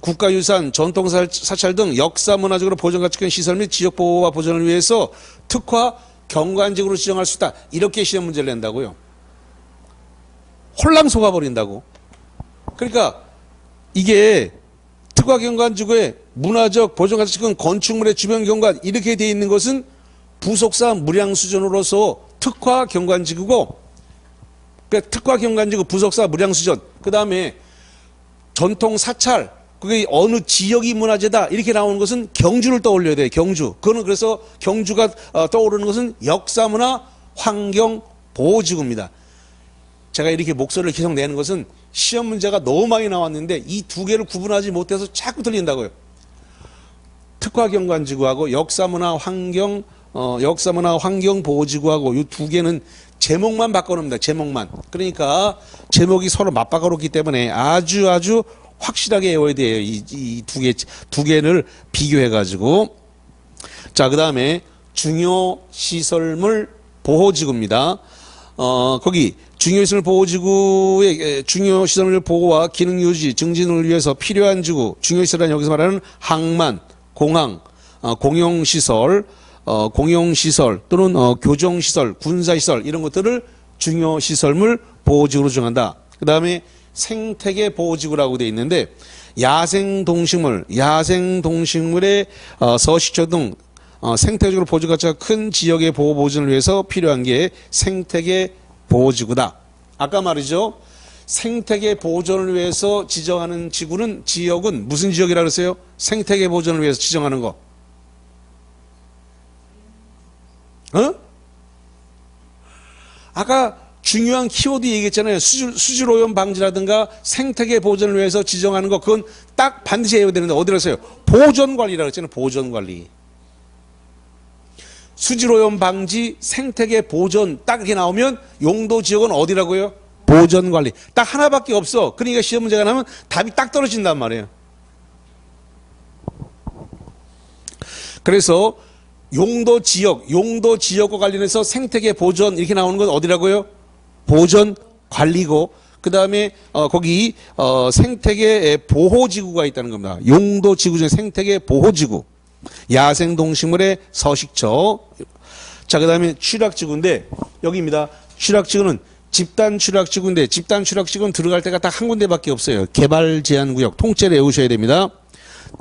국가유산, 전통사찰 등 역사문화적으로 보존가치 큰 시설 및 지역보호와 보존을 위해서 특화 경관지구로 지정할 수 있다. 이렇게 시험 문제를 낸다고요. 홀랑 속아버린다고. 그러니까 이게 특화 경관지구에 문화적 보존가치 큰 건축물의 주변 경관 이렇게 되어 있는 것은 부속사 무량수전으로서 특화 경관지구고, 그러니까 특화 경관지구 부석사 무량수전, 그 다음에 전통 사찰, 그게 어느 지역이 문화재다 이렇게 나오는 것은 경주를 떠올려야 돼요. 경주. 그거는 그래서 경주가 떠오르는 것은 역사문화 환경보호지구입니다. 제가 이렇게 목소리를 계속 내는 것은 시험 문제가 너무 많이 나왔는데 이 두 개를 구분하지 못해서 자꾸 들린다고요. 특화 경관지구하고 역사문화 환경보호지구하고 이 두 개는 제목만 바꿔놓습니다. 제목만. 그러니까 제목이 서로 맞바꿔놓기 때문에 아주 확실하게 외워야 돼요. 이 두 개를 비교해가지고. 자, 그 다음에 중요시설물 보호지구입니다. 거기 중요시설 보호지구의 중요시설물 보호와 기능 유지, 증진을 위해서 필요한 지구, 중요시설은 여기서 말하는 항만, 공항, 공용시설, 또는 교정시설, 군사시설 이런 것들을 중요시설물 보호지구로 정한다. 그 다음에 생태계 보호지구라고 되어 있는데 야생동식물의 서식처 등 생태적으로 보호 가치가 큰 지역의 보호 보존을 위해서 필요한 게 생태계 보호지구다. 아까 말이죠. 생태계 보존을 위해서 지정하는 지역은 무슨 지역이라고 그랬어요? 생태계 보존을 위해서 지정하는 거. 아까 중요한 키워드 얘기했잖아요. 수질오염 방지라든가 생태계 보존을 위해서 지정하는 거, 그건 딱 반드시 해야 되는데 어디로 했어요? 보존관리라고 했잖아요. 보존관리. 수질오염 방지, 생태계 보존 딱 이렇게 나오면 용도 지역은 어디라고요? 보존관리. 딱 하나밖에 없어. 그러니까 시험 문제가 나면 답이 딱 떨어진단 말이에요. 그래서 용도 지역과 관련해서 생태계 보존 이렇게 나오는 건 어디라고요? 보존관리고, 그 다음에 거기 생태계 보호지구가 있다는 겁니다. 용도 지구 중에 생태계 보호지구, 야생동식물의 서식처. 자, 그 다음에 취락지구인데 여기입니다. 취락지구는 집단 취락지구인데 집단 취락지구는 들어갈 데가 딱 한 군데밖에 없어요. 개발제한구역 통째로 외우셔야 됩니다.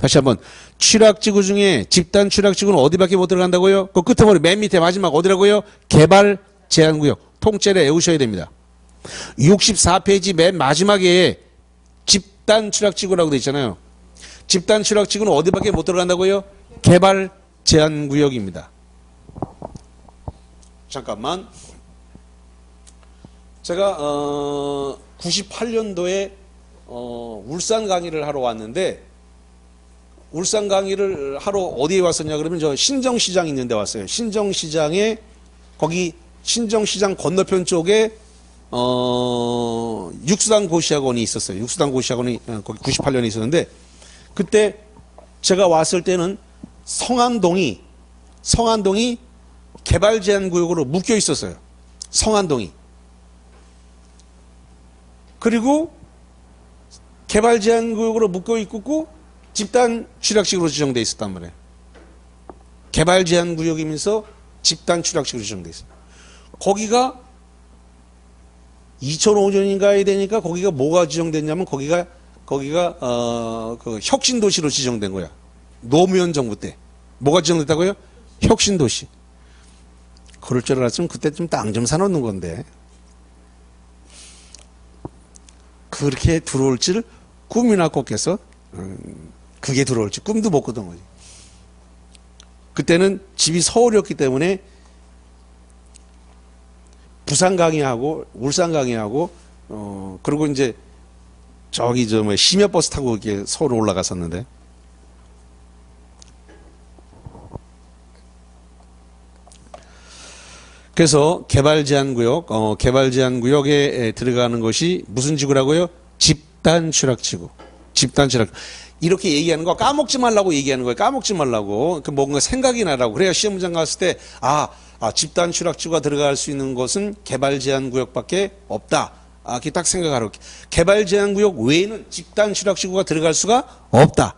다시 한번, 취락지구 중에 집단 취락지구는 어디밖에 못 들어간다고요? 그 끝머리 맨 밑에 마지막 어디라고요? 개발제한구역 통째로 외우셔야 됩니다. 64페이지 맨 마지막에 집단 취락지구라고 되어 있잖아요. 집단 취락지구는 어디밖에 못 들어간다고요? 개발제한구역입니다. 잠깐만. 제가 98년도에 울산 강의를 하러 왔는데, 울산 강의를 하러 어디에 왔었냐 그러면 저 신정시장 있는 데 왔어요. 신정시장에, 거기 신정시장 건너편 쪽에 육수당 고시학원이 있었어요. 육수당 고시학원이 거기 98년에 있었는데, 그때 제가 왔을 때는 성안동이 개발제한구역으로 묶여 있었어요. 성안동이. 그리고 개발제한구역으로 묶여 있고 집단 취락식으로 지정되어 있었단 말이에요. 개발제한구역이면서 집단 취락식으로 지정되어 있어요. 거기가 2005년인가에 되니까 거기가 뭐가 지정됐냐면 거기가 그 혁신도시로 지정된 거야. 노무현 정부 때. 뭐가 지정됐다고요? 혁신도시. 그럴 줄 알았으면 그때 좀 땅 좀 사놓는 건데. 그렇게 들어올 줄 꿈이나 꿨겠어? 그게 들어올 줄 꿈도 못 꿨던 거지. 그때는 집이 서울이었기 때문에 부산 강의하고 울산 강의하고 그리고 이제 저기 심야버스 타고 이렇게 서울 올라갔었는데, 그래서 개발제한구역에 들어가는 것이 무슨 지구라고요? 집단 취락지구. 집단 취락. 이렇게 얘기하는 거 까먹지 말라고 얘기하는 거예요. 까먹지 말라고. 그 뭔가 생각이 나라고. 그래야 시험 문장 갔을 때 집단 취락지구가 들어갈 수 있는 것은 개발제한구역밖에 없다. 이렇게 딱 생각하라고. 개발제한구역 외에는 집단 취락지구가 들어갈 수가 없다.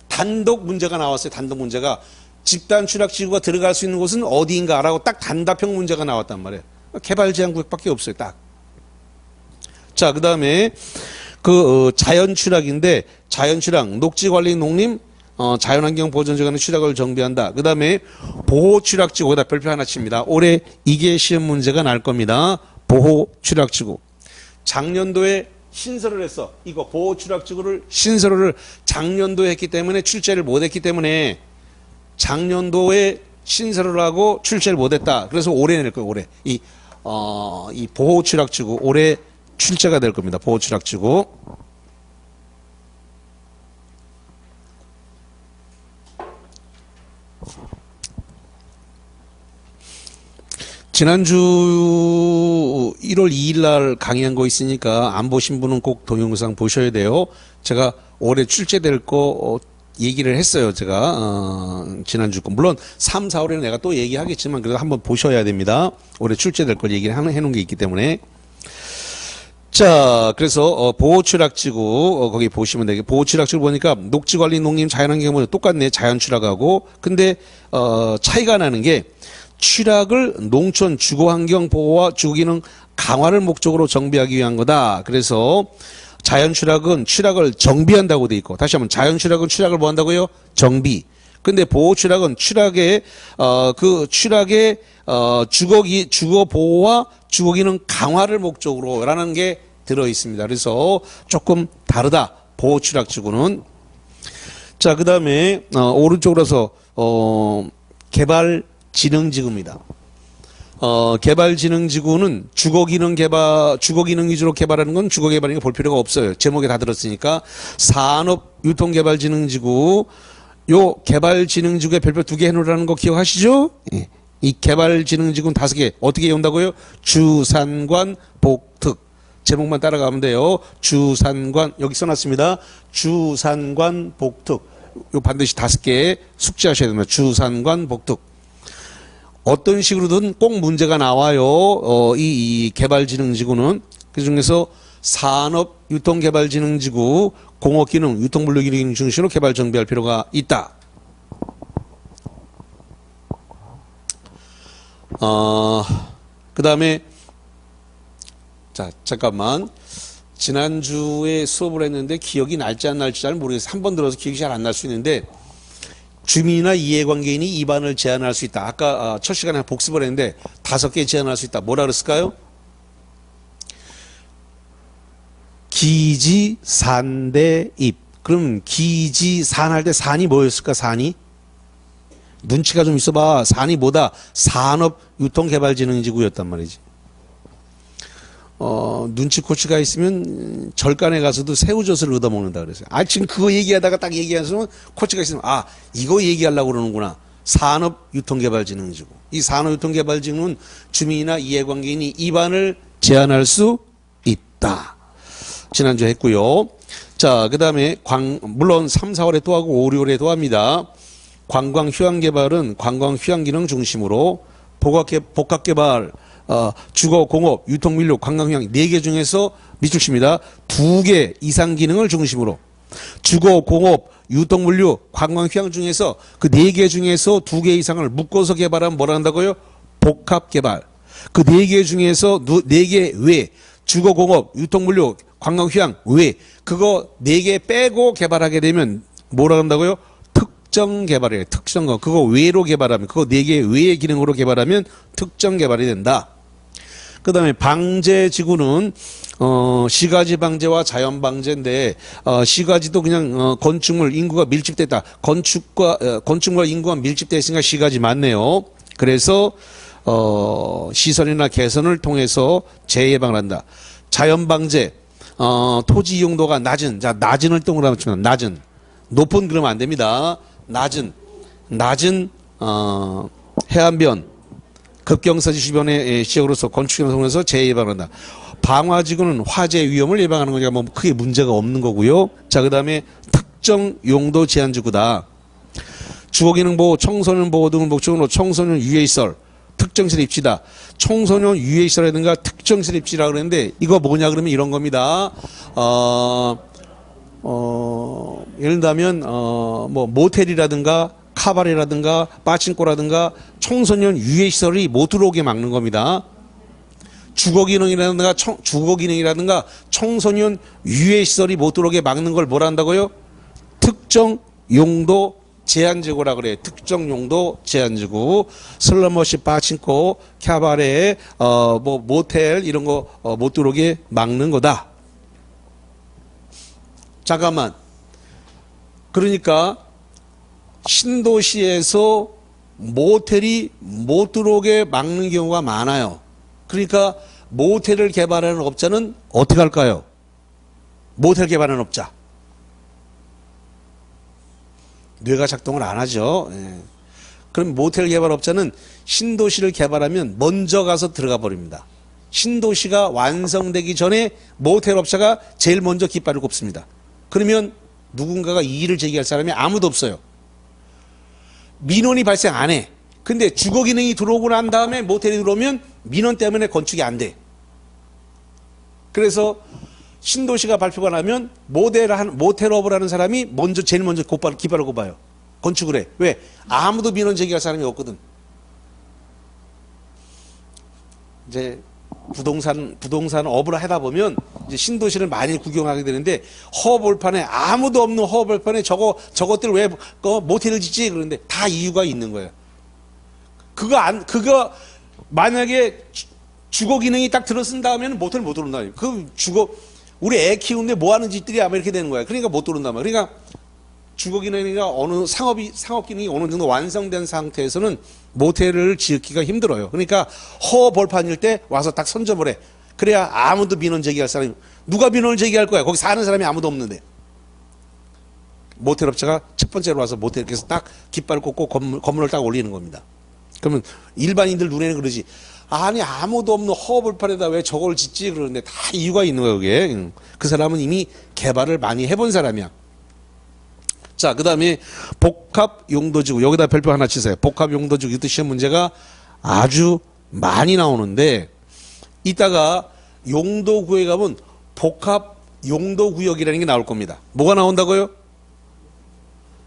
단독 문제가 나왔어요. 단독 문제가. 집단 취락지구가 들어갈 수 있는 곳은 어디인가라고 딱 단답형 문제가 나왔단 말이에요. 개발제한구역밖에 없어요. 딱. 자, 그 다음에 자연취락인데, 자연취락, 녹지관리 농림, 자연환경 보존에 관한 취락을 정비한다. 그 다음에 보호취락지구, 거기다 별표 하나 칩니다. 올해 이게 시험 문제가 날 겁니다. 보호 취락지구. 작년도에 신설을 했어. 이거 보호 취락지구를 신설을 작년도에 했기 때문에 출제를 못했기 때문에 작년도에 신설을 하고 출제를 못했다. 그래서 올해 낼 거예요. 올해 이 보호 취락지구 올해 출제가 될 겁니다. 보호 취락지구. 지난주 1월 2일 날 강의한 거 있으니까 안 보신 분은 꼭 동영상 보셔야 돼요. 제가 올해 출제될 거 얘기를 했어요. 제가 지난주 거. 물론 3, 4월에는 내가 또 얘기하겠지만 그래도 한번 보셔야 됩니다. 올해 출제될 걸 얘기를 해놓은 게 있기 때문에. 자, 그래서 보호취락지구 거기 보시면 되게 보호취락지구 보니까 녹지관리, 농림, 자연환경은 똑같네. 자연취락하고. 근데 차이가 나는 게 취락을 농촌 주거환경 보호와 주거기능 강화를 목적으로 정비하기 위한 거다. 그래서 자연취락은 취락을 정비한다고 돼 있고, 다시 한번 자연취락은 취락을 뭐 한다고요? 정비. 근데 보호취락은 취락의 주거 보호와 주거기능 강화를 목적으로라는 게 들어 있습니다. 그래서 조금 다르다. 보호취락지구는. 자, 그다음에 오른쪽으로서 개발진흥지구입니다. 개발진흥지구는 주거기능 위주로 개발하는 건 주거개발이니까 볼 필요가 없어요. 제목에 다 들었으니까. 산업유통개발진흥지구, 요 개발진흥지구에 별표 2개 해놓으라는 거 기억하시죠? 예. 이 개발진흥지구는 5개. 어떻게 외운다고요? 주산관, 복특. 제목만 따라가면 돼요. 주산관, 여기 써놨습니다. 주산관, 복특. 요 반드시 5개 숙지하셔야 됩니다. 주산관, 복특. 어떤 식으로든 꼭 문제가 나와요. 이 개발진흥지구는. 그 중에서 산업유통개발진흥지구, 공업기능, 유통분류기능 중심으로 개발 정비할 필요가 있다. 그 다음에, 자, 잠깐만. 지난주에 수업을 했는데 기억이 날지 안 날지 잘 모르겠어요. 한 번 들어서 기억이 잘 안 날 수 있는데, 주민이나 이해관계인이 입안을 제한할 수 있다. 아까 첫 시간에 복습을 했는데 5개 제한할 수 있다. 뭐라 그랬을까요? 기지, 산대, 입. 그럼 기지, 산할 때 산이 뭐였을까? 산이? 눈치가 좀 있어봐. 산이 뭐다? 산업유통개발진흥지구였단 말이지. 눈치코치가 있으면 절간에 가서도 새우젓을 얻어먹는다 그랬어요. 지금 그거 얘기하다가 딱 얘기하시면 코치가 있으면 이거 얘기하려고 그러는구나. 산업유통개발진흥지구. 이 산업유통개발진흥은 주민이나 이해관계인이 입안을 제한할 수 있다. 지난주에 했고요. 자, 그 다음에 물론 3, 4월에 또 하고 5, 6월에 또 합니다. 관광휴양개발은 관광휴양기능 중심으로 복합개발, 주거, 공업, 유통민료, 관광휴양 4개 중에서 밑줄칩니다. 2개 이상 기능을 중심으로 주거, 공업, 유통물류, 관광휴양 중에서 그 4개 중에서 2개 이상을 묶어서 개발하면 뭐라 한다고요? 복합개발. 그 4개 중에서 4개 외 주거, 공업, 유통물류, 관광휴양 외 그거 4개 빼고 개발하게 되면 뭐라 한다고요? 특정 개발이에요. 특정 거. 그거 외로 개발하면 그거 4개 외의 기능으로 개발하면 특정 개발이 된다. 그 다음에 방제지구는 시가지 방제와 자연 방제인데 시가지도 그냥 건축물 인구가 밀집됐다. 건축물 인구가 밀집되어 있으니까 시가지 맞네요. 그래서 시설이나 개선을 통해서 재예방을 한다. 자연 방제 토지 이용도가 낮은, 자 낮은을 동그라미 치면 낮은, 높은 그러면 안 됩니다. 낮은 해안변 급경사지 주변의 지역으로서 건축 형성에서 재예방한다. 방화지구는 화재 위험을 예방하는 거니까 뭐 크게 문제가 없는 거고요. 자, 그 다음에 특정 용도 제한지구다. 주거기능 보호, 청소년 보호 등을 목적으로 청소년 유해시설, 특정시설 입지다. 청소년 유해시설이라든가 특정시설 입지라 그랬는데 이거 뭐냐 그러면 이런 겁니다. 예를 들면 뭐 모텔이라든가 카바레라든가 빠친코라든가 청소년 유해시설이 못 들어오게 막는 겁니다. 주거기능이라든가 청소년 유해시설이 못 들어오게 막는 걸 뭐라 한다고요? 특정 용도 제한지구라 그래. 특정 용도 제한지구. 슬럼머시, 빠친코, 캬바레, 뭐 모텔 이런 거 못 들어오게 막는 거다. 잠깐만. 그러니까 신도시에서 모텔이 못 들어오게 막는 경우가 많아요. 그러니까 모텔을 개발하는 업자는 어떻게 할까요? 모텔 개발하는 업자. 뇌가 작동을 안 하죠. 예. 그럼 모텔 개발업자는 신도시를 개발하면 먼저 가서 들어가 버립니다. 신도시가 완성되기 전에 모텔 업자가 제일 먼저 깃발을 꼽습니다. 그러면 누군가가 이의를 제기할 사람이 아무도 없어요. 민원이 발생 안 해. 근데 주거 기능이 들어오고 난 다음에 모텔이 들어오면 민원 때문에 건축이 안 돼. 그래서 신도시가 발표가 나면 모텔업을 하는 사람이 제일 먼저 깃발을 꼽아요. 건축을 해. 왜? 아무도 민원 제기할 사람이 없거든. 이제 부동산업을 하다 보면 이제 신도시를 많이 구경하게 되는데 허벌판에 아무도 없는 허벌판에 저것들 왜 모텔을 짓지? 그런데 다 이유가 있는 거예요. 그거 만약에 주거 기능이 딱 들어선 다음에는 모텔 못 들어온다. 우리 애 키우는데 뭐 하는 짓들이 아마 이렇게 되는 거야. 그러니까 못 들어온단 말이야. 그러니까 주거 기능이나 상업 기능이 어느 정도 완성된 상태에서는 모텔을 지었기가 힘들어요. 그러니까 허벌판일 때 와서 딱 선점을 해. 그래야 아무도 민원 제기할 사람이, 누가 민원을 제기할 거야? 거기 사는 사람이 아무도 없는데. 모텔업체가 첫 번째로 와서 모텔에서 딱 깃발을 꽂고 건물을 딱 올리는 겁니다. 그러면 일반인들 눈에는 그러지. 아니 아무도 없는 허벌판에다 왜 저걸 짓지? 그러는데 다 이유가 있는 거예요. 그게. 그 사람은 이미 개발을 많이 해본 사람이야. 자, 그 다음에 복합용도지구. 여기다 별표 하나 치세요. 복합용도지구. 이것도 시험 문제가 아주 많이 나오는데 이따가 용도구에 가면 복합용도구역이라는 게 나올 겁니다. 뭐가 나온다고요?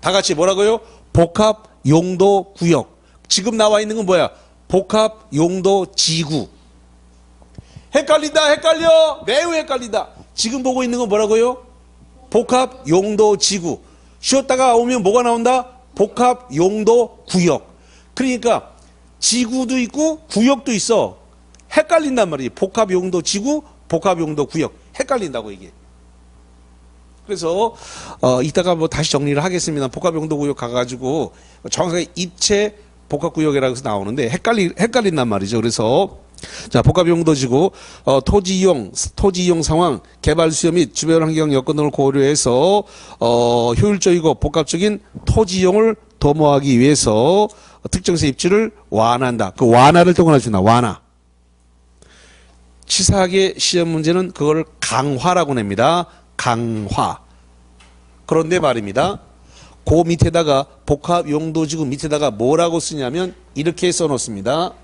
다 같이 뭐라고요? 복합용도구역. 지금 나와 있는 건 뭐야? 복합용도지구. 헷갈린다, 헷갈려. 매우 헷갈린다. 지금 보고 있는 건 뭐라고요? 복합용도지구. 쉬었다가 오면 뭐가 나온다? 복합용도구역. 그러니까 지구도 있고 구역도 있어. 헷갈린단 말이지. 복합용도지구, 복합용도구역. 헷갈린다고 이게. 그래서 이따가 뭐 다시 정리를 하겠습니다. 복합용도구역 가가지고 정확하게 입체 복합구역이라고 해서 나오는데 헷갈린단 말이죠. 그래서 자, 복합용도지구 토지 이용 상황, 개발 수요 및 주변 환경 여건 등을 고려해서 효율적이고 복합적인 토지 이용을 도모하기 위해서 특정세 입지를 완화한다. 그 완화를 동원할 수 있나? 완화. 치사하게 시험 문제는 그걸 강화라고 냅니다. 강화. 그런데 말입니다. 그 밑에다가 복합용도지구 밑에다가 뭐라고 쓰냐면 이렇게 써놓습니다.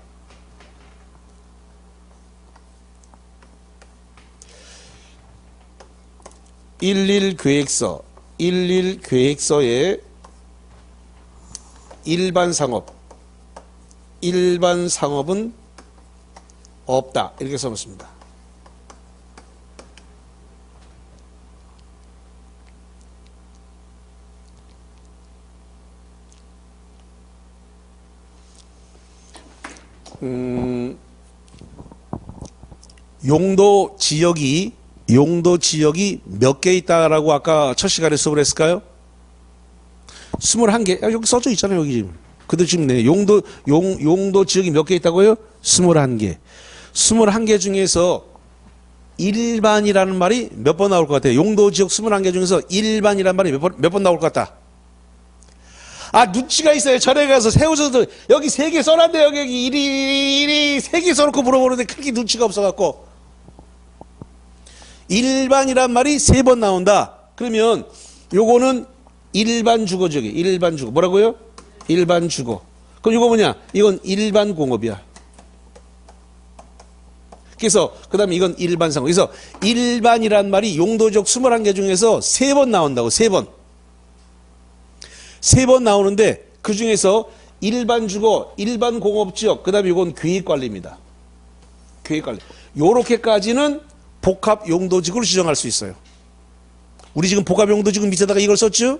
11계획서, 11계획서에 일반 상업은 없다. 이렇게 써놓습니다. 용도 지역이 몇 개 있다라고 아까 첫 시간에 수업을 했을까요? 21개. 여기 써져 있잖아요, 여기 지금. 그도 지금 네. 용도 지역이 몇 개 있다고요? 21개. 21개 중에서 일반이라는 말이 몇 번 나올 것 같아요? 용도 지역 21개 중에서 일반이라는 말이 몇 번 나올 것 같다? 아, 눈치가 있어요. 절에 가서 세우셔서 여기 3개 써놨는데 여기 이리 3개 써놓고 물어보는데 그렇게 눈치가 없어갖고. 일반이란 말이 3번 나온다. 그러면 요거는 일반 주거 지역이 일반 주거. 뭐라고요? 일반 주거. 그럼 이거 뭐냐? 이건 일반 공업이야. 그래서 그 다음에 이건 일반 상업. 그래서 일반이란 말이 용도적 21개 중에서 3번 나온다고. 3번. 3번 나오는데 그 중에서 일반 주거, 일반 공업지역, 그 다음에 이건 계획관리입니다. 계획관리. 요렇게까지는 복합용도지구를 지정할 수 있어요. 우리 지금 복합용도지구 밑에다가 이걸 썼죠?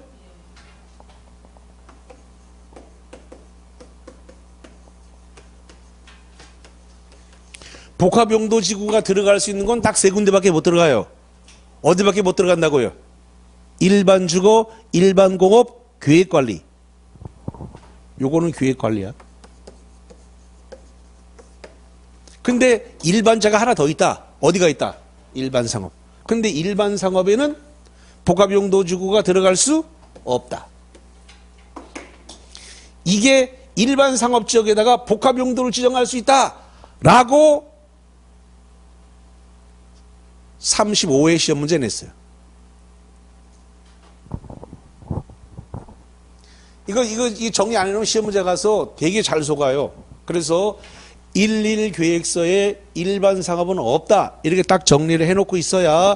복합용도지구가 들어갈 수 있는 건 딱 세 군데밖에 못 들어가요. 어디밖에 못 들어간다고요? 일반주거, 일반공업, 계획관리. 요거는 계획관리야. 근데 일반자가 하나 더 있다. 어디가 있다? 일반상업. 근데 일반상업에는 복합용도지구가 들어갈 수 없다. 이게 일반상업지역에다가 복합용도를 지정할 수 있다라고 35회 시험 문제 냈어요. 이거 정리 안 해놓으면 시험 문제 가서 되게 잘 속아요. 그래서 11 계획서에 일반 상업은 없다. 이렇게 딱 정리를 해놓고 있어야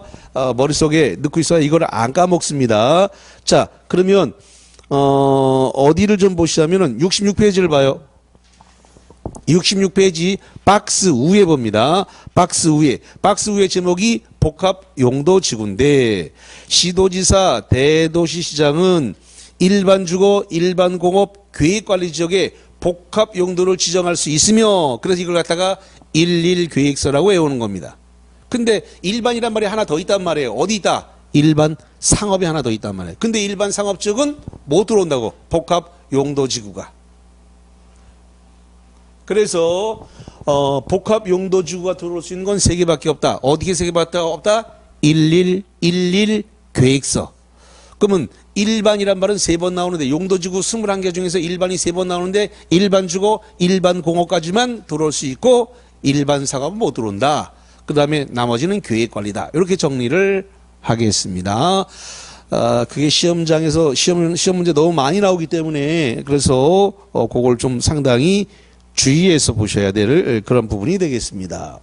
머릿속에 넣고 있어야 이걸 안 까먹습니다. 자, 그러면 어디를 좀 보시자면은 66페이지를 봐요. 66페이지 박스 위에 봅니다. 박스 위에 제목이 복합용도지구인데 시도지사, 대도시시장은 일반주거, 일반공업, 계획관리지역에 복합용도를 지정할 수 있으며 그래서 이걸 갖다가 11 계획서라고 외우는 겁니다. 근데 일반이란 말이 하나 더 있단 말이에요. 어디 있다? 일반 상업이 하나 더 있단 말이에요. 근데 일반 상업 지역은 못 들어온다고. 복합용도지구가. 그래서 복합용도지구가 들어올 수 있는 건 세 개밖에 없다. 어디에 세 개밖에 없다? 11 계획서. 그러면 일반이란 말은 세 번 나오는데 용도지구 21개 중에서 일반이 세 번 나오는데 일반주거, 일반공업까지만 들어올 수 있고 일반 상업은 못 들어온다. 그 다음에 나머지는 계획관리다. 이렇게 정리를 하겠습니다. 그게 시험장에서 시험 문제 너무 많이 나오기 때문에 그래서 그걸 좀 상당히 주의해서 보셔야 될 그런 부분이 되겠습니다.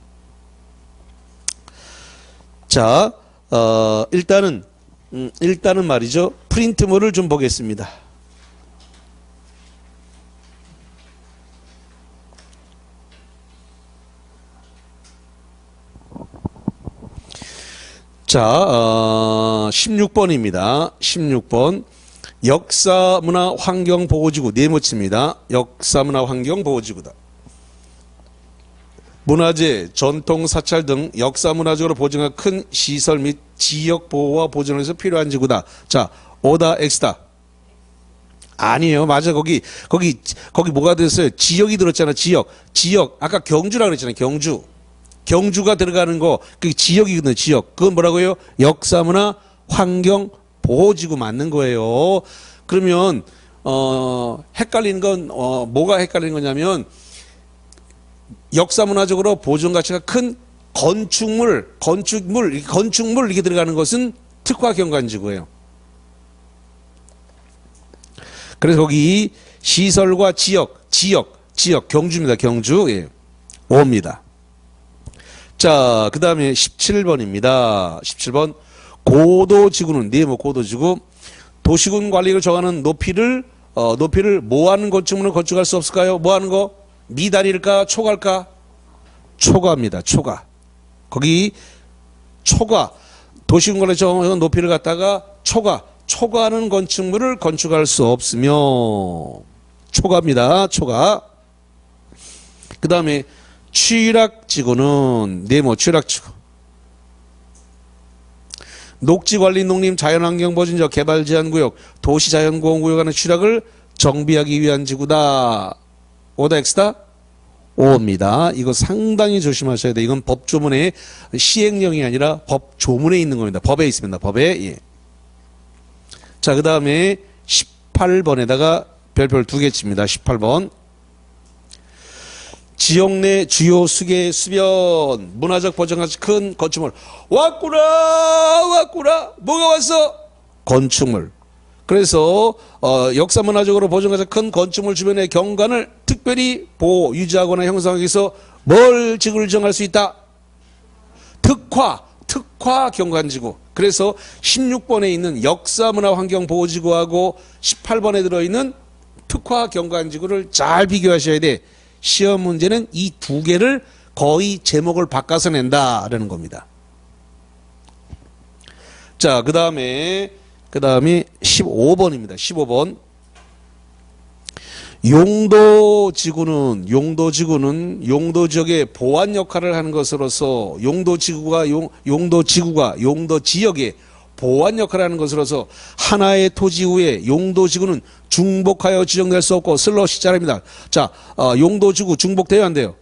자, 일단은 말이죠. 프린트물을 좀 보겠습니다. 자, 16번입니다. 16번. 역사문화환경보호지구 네모칩니다. 역사문화환경보호지구다. 문화재, 전통, 사찰 등 역사문화적으로 보존가 큰 시설 및 지역 보호와 보존을 위해서 필요한 지구다. 자, 오다, X다. 아니에요. 맞아. 거기 뭐가 들었어요? 지역이 들었잖아. 지역. 아까 경주라고 그랬잖아요. 경주가 들어가는 거, 그게 지역이거든요. 지역. 그건 뭐라고요? 역사문화 환경보호지구 맞는 거예요. 그러면, 헷갈리는 건, 뭐가 헷갈리는 거냐면, 역사문화적으로 보존 가치가 큰 건축물 이렇게 들어가는 것은 특화경관지구예요. 그래서 거기 시설과 지역, 경주입니다. 경주. 예. 5입니다. 자, 그 다음에 17번입니다. 17번. 고도지구는, 네모 고도지구. 도시군 관리를 정하는 높이를 뭐 하는 건축물은 건축할 수 없을까요? 뭐 하는 거? 미달일까? 초과일까? 초과입니다. 초과. 거기 초과. 도시군 관리 정하는 높이를 갖다가 초과하는 건축물을 건축할 수 없으며 초과입니다. 초과. 그 다음에 취락지구는 네모 취락지구. 녹지관리 농림 자연환경보존지역 개발제한구역 도시자연보호구역 안의 취락을 정비하기 위한 지구다. 오다 X다? 5입니다. 이거 상당히 조심하셔야 돼요. 이건 법조문의 시행령이 아니라 법조문에 있는 겁니다. 법에 있습니다. 법에. 예. 자, 그 다음에 18번에다가 별표를 2개 칩니다. 18번. 지역 내 주요 수계 수변 문화적 보존가치 큰 건축물. 왔구나. 뭐가 왔어? 건축물. 그래서 역사문화적으로 보존가치 큰 건축물 주변의 경관을 특별히 보호, 유지하거나 형성하기 위해서 뭘 지구를 정할 수 있다? 특화 경관지구. 그래서 16번에 있는 역사문화환경보호지구하고 18번에 들어있는 특화 경관지구를 잘 비교하셔야 돼. 시험 문제는 이 두 개를 거의 제목을 바꿔서 낸다라는 겁니다. 자, 그 다음에 15번입니다. 15번. 용도지구는 용도지역의 보완 역할을 하는 것으로서 용도지역의 보완 역할을 하는 것으로서 하나의 토지 후에 용도지구는 중복하여 지정될 수 없고 슬러시 자랍니다. 자, 용도지구 중복돼요, 안 돼요?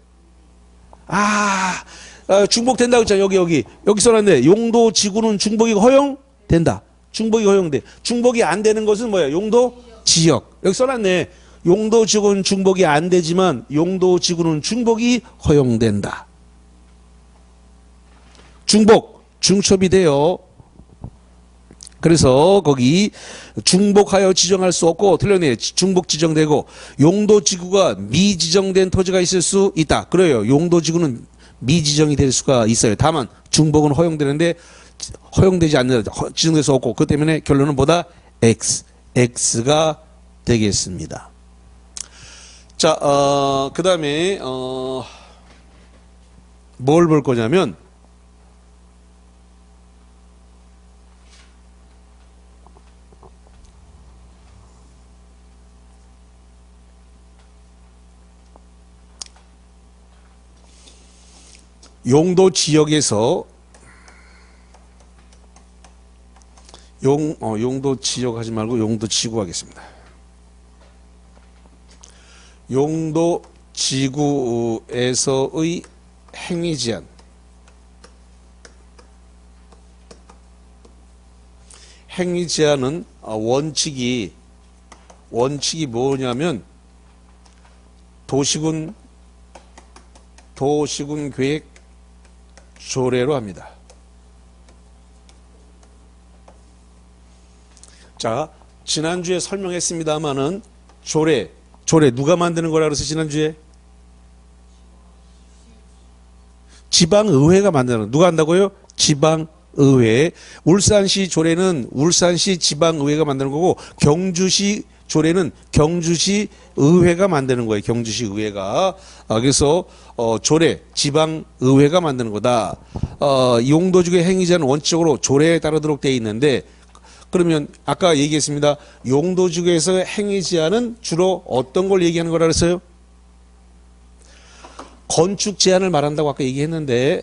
중복된다고 했잖아. 여기 써놨네. 용도지구는 중복이 허용된다. 중복이 허용돼. 중복이 안 되는 것은 뭐야? 용도지역. 여기 써놨네. 용도지구는 중복이 안 되지만 용도지구는 중복이 허용된다. 중첩이 돼요. 그래서 거기 중복하여 지정할 수 없고 틀렸네. 중복 지정되고 용도지구가 미지정된 토지가 있을 수 있다. 그래요. 용도지구는 미지정이 될 수가 있어요. 다만 중복은 허용되는데 허용되지 않는 지정될 수 없고 그 때문에 결론은 뭐다? X가 되겠습니다. 자, 그 다음에 뭘 볼 거냐면 용도 지역에서 용도 지역 하지 말고 용도 지구 하겠습니다. 용도 지구에서의 행위 제한. 행위 제한은 원칙이 뭐냐면 도시군 계획 조례로 합니다. 자, 지난주에 설명했습니다마는 조례 누가 만드는 거라 그래서 지난주에? 지방의회가 만드는 거. 누가 한다고요? 지방의회. 울산시 조례는 울산시 지방의회가 만드는 거고 경주시 조례는 경주시 의회가 만드는 거예요. 경주시 의회가. 그래서 조례 지방의회가 만드는 거다. 용도지구의 행위자는 원칙적으로 조례에 따르도록 되어 있는데 그러면 아까 얘기했습니다. 용도지구에서 행위 제한은 주로 어떤 걸 얘기하는 거라 그랬어요? 건축 제한을 말한다고 아까 얘기했는데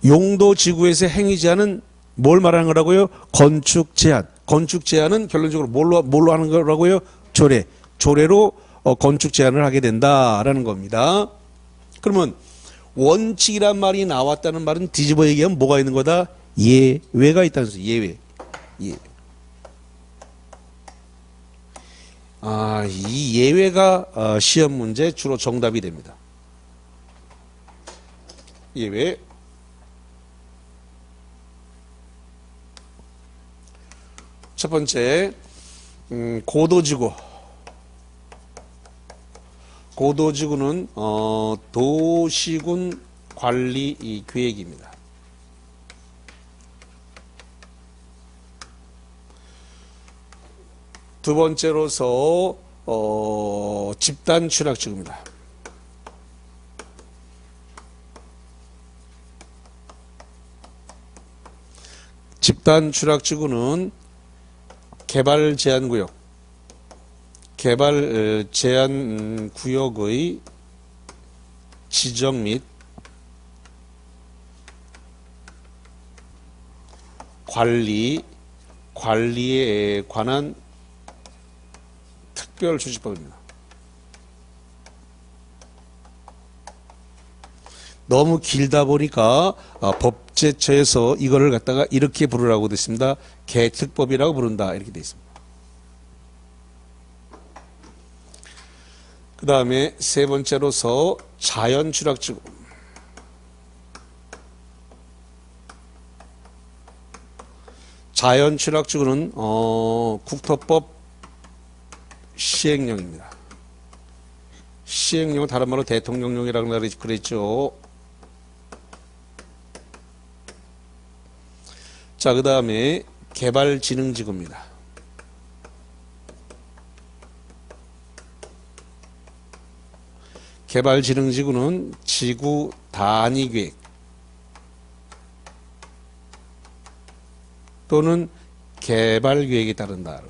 용도지구에서 행위 제한은 뭘 말하는 거라고요? 건축 제한. 건축 제한은 결론적으로 뭘로 하는 거라고요? 조례로 건축 제한을 하게 된다라는 겁니다. 그러면 원칙이란 말이 나왔다는 말은 뒤집어 얘기하면 뭐가 있는 거다? 예외가 있다는 소리. 예외. 이 예외가 시험 문제 주로 정답이 됩니다. 예외. 첫 번째, 고도지구. 고도지구는 도시군 관리 계획입니다. 두 번째로서 집단 취락지구입니다. 집단 취락지구는 개발 제한 구역의 지정 및 관리에 관한 특별조치법입니다. 너무 길다 보니까 법제처에서 이거를 갖다가 이렇게 부르라고 됐습니다. 개특법이라고 부른다 이렇게 돼 있습니다. 그 다음에 세 번째로서 자연취락지구. 자연취락지구는 국토법 시행령입니다. 시행령은 다른 말로 대통령령이라고 그랬죠. 자, 그 다음에 개발진흥지구입니다. 개발진흥지구는 지구 단위계획, 또는 개발 계획에 따른다.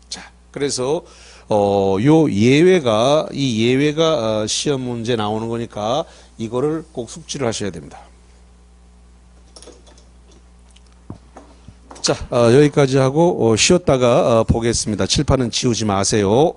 자, 그래서 이 예외가 시험 문제 나오는 거니까 이거를 꼭 숙지를 하셔야 됩니다. 자, 여기까지 하고 쉬었다가 보겠습니다. 칠판은 지우지 마세요.